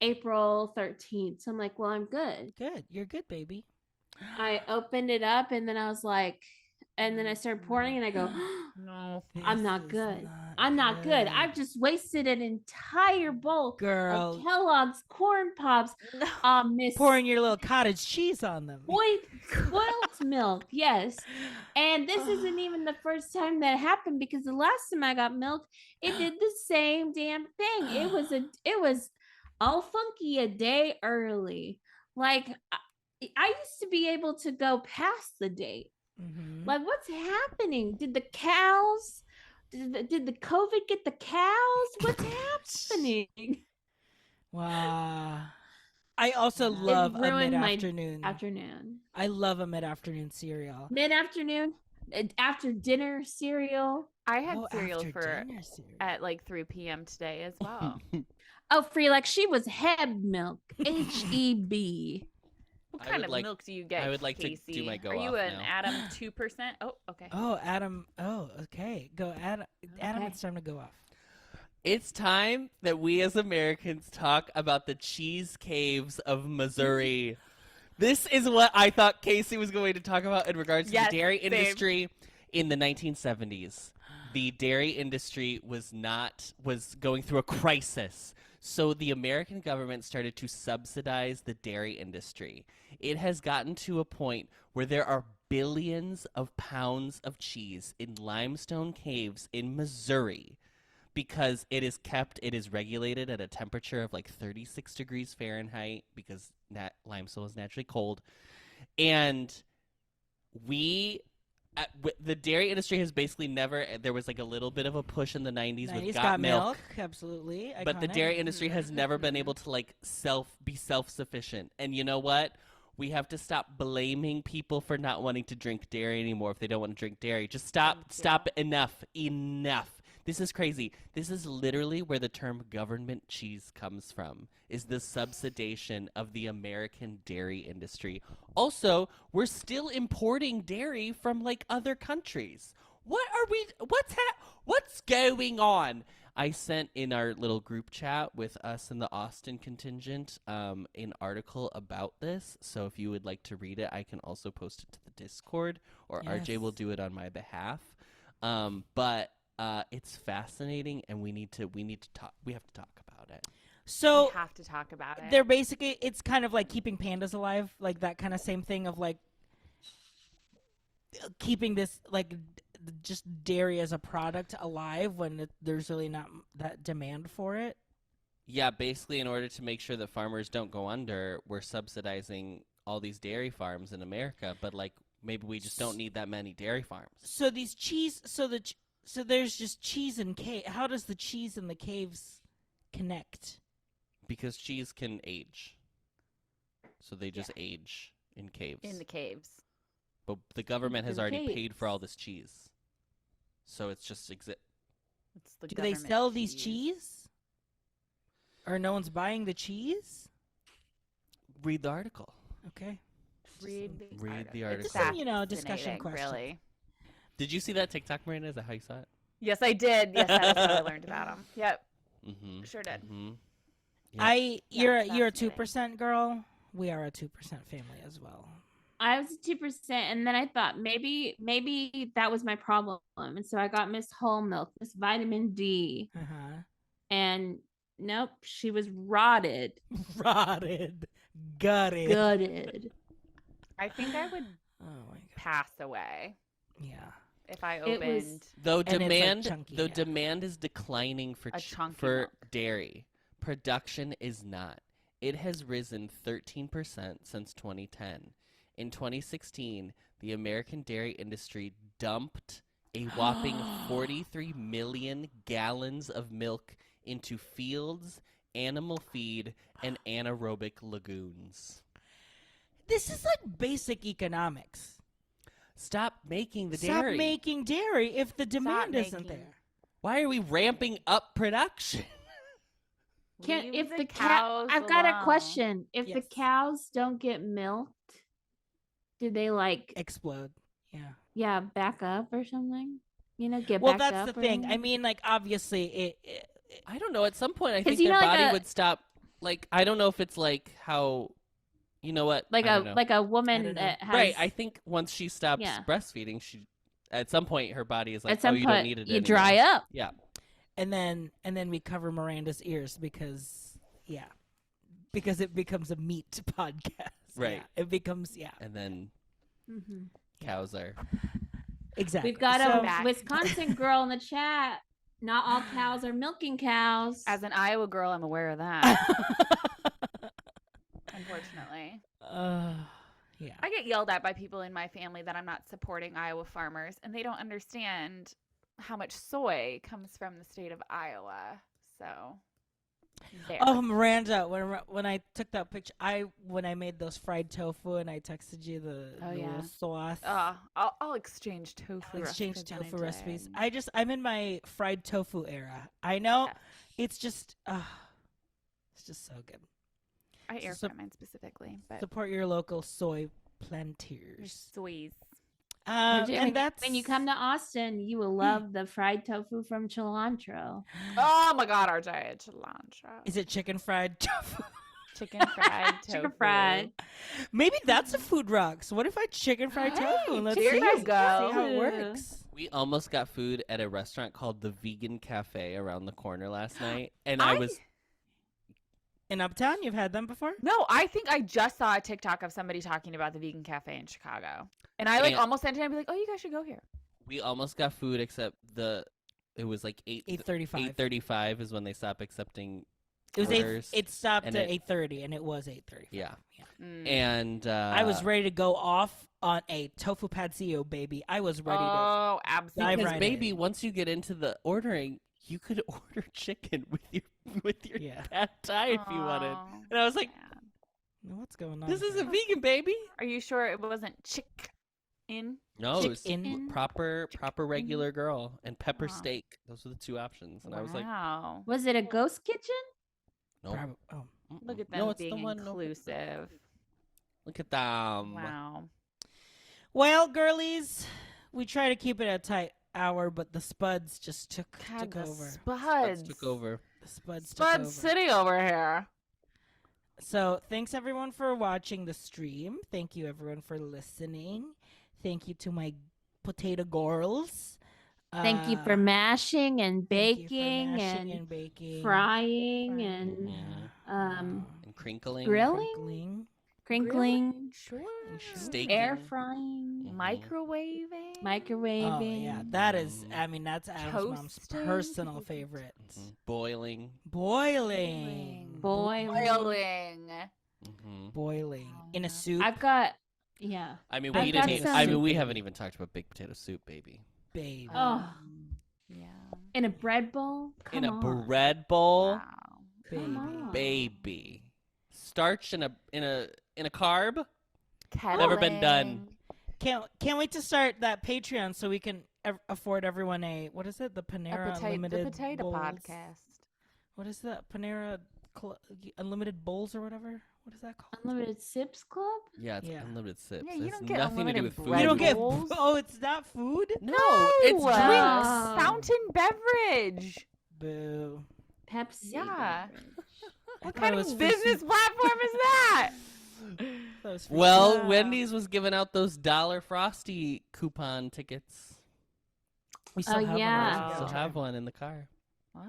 April 13th. So I'm like, well, I'm good. Good. You're good, baby. I opened it up and then I was like, and then I started pouring and I go, No. I'm not good. I'm not good. I've just wasted an entire bowl Girl. of Kellogg's Corn Pops. Miss Pouring your little cottage cheese on them. spoiled milk, yes. And this isn't even the first time that happened because the last time I got milk, it did the same damn thing. It was all funky a day early. Like I used to be able to go past the date. Mm-hmm. Like what's happening? Did the cows? Did the COVID get the cows? What's happening? Wow. I also It love a ruined my mid-afternoon. Afternoon. I love a mid-afternoon cereal. Mid-afternoon, after dinner cereal. I had Oh, cereal after dinner cereal. at like 3 p.m. today as well. Oh, free like she was Heb milk. HEB. What I kind would of like- milk do you get, I would like to Casey? do my go Are you off an now. Adam 2%? Oh, okay. Oh, Adam. Oh, okay. Go, Adam. Adam, Okay. it's time to go off. It's time that we as Americans talk about the cheese caves of Missouri. This is what I thought Casey was going to talk about in regards to Yes, the dairy same. industry in the 1970s. The dairy industry was going through a crisis. So the American government started to subsidize the dairy industry. It has gotten to a point where there are billions of pounds of cheese in limestone caves in Missouri because it is regulated at a temperature of like 36 degrees Fahrenheit because limestone is naturally cold. And the dairy industry has basically never, there was like a little bit of a push in the 90s with Got Milk. Absolutely. But the Iconic. dairy industry has never been able to like be self-sufficient. And you know what? We have to stop blaming people for not wanting to drink dairy anymore if they don't want to drink dairy. Just stop. Enough. This is crazy. This is literally where the term government cheese comes from, is the subsidization of the American dairy industry. Also, we're still importing dairy from like other countries. What's going on? I sent in our little group chat with us and the Austin contingent an article about this. So if you would like to read it, I can also post it to the Discord, or RJ will do it on my behalf. But it's fascinating, and we have to talk about it. So We have to talk about it. they're basically, it's kind of like keeping pandas alive, like that kind of same thing of like keeping this like just dairy as a product alive when there's really not that demand for it. Yeah, basically, in order to make sure that farmers don't go under, we're subsidizing all these dairy farms in America. But like, maybe we just don't need that many dairy farms. So these cheese, so there's just cheese in cave. How does the cheese in the caves connect? Because cheese can age. So they just age in caves. In the caves. But the government has In already caves. paid for all this cheese. So it's just It's the Do they government sell these cheese? Or no one's buying the cheese? read the article. Okay. Read the It's article. Some, discussion fascinating, question. Really. Did you see that TikTok, Miranda? Is that how you saw it? Yes, I did. Yes, that was how I learned about them. Yep, Mm-hmm. sure did. Mm-hmm. You're a fascinating. 2% girl. We are a 2% family as well. I was 2%, and then I thought maybe that was my problem, and so I got Miss Whole Milk, Miss Vitamin D, and nope, she was rotted, Rotted. Gutted. gutted. I think I would Oh my god. pass away Yeah. if I It was- opened. Though And it's, like, demand, chunky, though yeah. demand is declining for A chunky for milk. dairy, production is not. It has risen 13% since 2010. In 2016, the American dairy industry dumped a whopping 43 million gallons of milk into fields, animal feed, and anaerobic lagoons. This is like basic economics. Stop making the Stop dairy. making dairy if the demand isn't making- there. Why are we ramping up production? Can't Leave if the cows I've got a alone. question. If the Yes. cows don't get milked, do they like Explode. Yeah. back up or something? Get Well, back that's up the or thing. I anything? mean, like, obviously, I don't know. At some point, I 'Cause think you their know, like body a- would stop. Like, I don't know if it's like how, you know what? like I a don't know. like a I woman don't know. that has Right. I think once she stops Yeah. breastfeeding, at some point her body is like, at some oh, you point don't need it you anymore. dry up. Yeah. and then we cover Miranda's ears because it becomes a meat podcast. Right. Yeah, it becomes And then Mhm. cows are. exactly. We've got So- a Back. Wisconsin girl in the chat. Not all cows are milking cows. As an Iowa girl, I'm aware of that. Unfortunately, yeah. I get yelled at by people in my family that I'm not supporting Iowa farmers, and they don't understand how much soy comes from the state of Iowa. So, there. Oh, Miranda, when I took that picture, when I made those fried tofu and I texted you the little sauce. I'll exchange tofu. Exchange recipes tofu anytime. recipes. I'm in my fried tofu era. I know it's just so good. I air So- fry mine specifically, but Support your local soy planters. soys. And that's when you come to Austin, you will love the fried tofu from Cilantro. Oh my God, RJ, cilantro. Is it chicken fried tofu? Chicken fried tofu. Chicken fried. Maybe that's a food rock. So what if I chicken fried tofu? And let's there see, you see go. how it Ooh. works. We almost got food at a restaurant called the Vegan Cafe around the corner last night, and I was. In Uptown, you've had them before? No, I think I just saw a TikTok of somebody talking about the vegan cafe in Chicago. And I And- almost sent it and be like, oh, you guys should go here. We almost got food, except it was like 8:35. 8:35 is when they stopped accepting It was orders. it stopped and at it- 8:30, and it was 8:35. Yeah. Mm. And I was ready to go off on a tofu pazzio, baby. I was ready to. Oh, dive absolutely. because right baby, in. once you get into the ordering, you could order chicken with your Yeah. pad thai if you wanted. Oh, And I was like, man. What's going on? this here? isn't vegan, baby. Are you sure it wasn't chick? In. No, it was Chicken. proper regular girl and pepper Wow. steak. Those were the two options, and I was like, Wow. Was it a ghost kitchen? no. Oh. Look at them No, it's being the one. inclusive. Look at them. Wow. Well, girlies, we try to keep it a tight hour, but the Spuds just took God, the over. Spuds. Took over. The Spuds took Spud over. City over here. So thanks everyone for watching the stream. Thank you everyone for listening. Thank you to my potato girls. Thank you for mashing and Thank you for baking mashing and baking, frying and And crinkling. grilling, crinkling, Sure. Steak. air frying, Microwaving. microwaving. Oh yeah, that is. I mean, that's Adam's mom's Toasting. personal favorite. Boiling. Boiling. Boiling. Boiling. Boiling in a soup. I've got, yeah. I mean, I've we got didn't. some- I mean, we haven't even talked about baked potato soup, baby. Baby. Oh, Yeah. in a bread bowl. Come In a on. bread bowl, Wow. Come Baby. on. baby. Starch in a carb. Kettling. Never been done. Can't wait to start that Patreon so we can afford everyone a what is it? The Panera The Unlimited potato bowls. podcast. What is that? Panera Unlimited Bowls or whatever. What is that called? Unlimited Sips Club? Yeah, it's Yeah. unlimited sips. Yeah, you It has don't get nothing to do unlimited with food. bread You don't get. bowls? Oh, it's not food. No, it's No. drinks. Oh. Fountain beverage. Boo. Pepsi. Yeah. beverage. I What thought kind it of was business platform is that? That was for Well, Yeah. Wendy's was giving out those $1 Frosty coupon tickets. we still Oh, have one of yeah. those. Still have one in the car. Wow.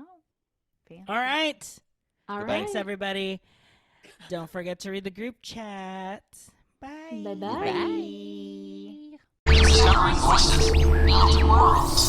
Fancy. All right. All right. Thanks, everybody. Don't forget to read the group chat. Bye. Bye-bye. Bye. Discovering voices, building worlds.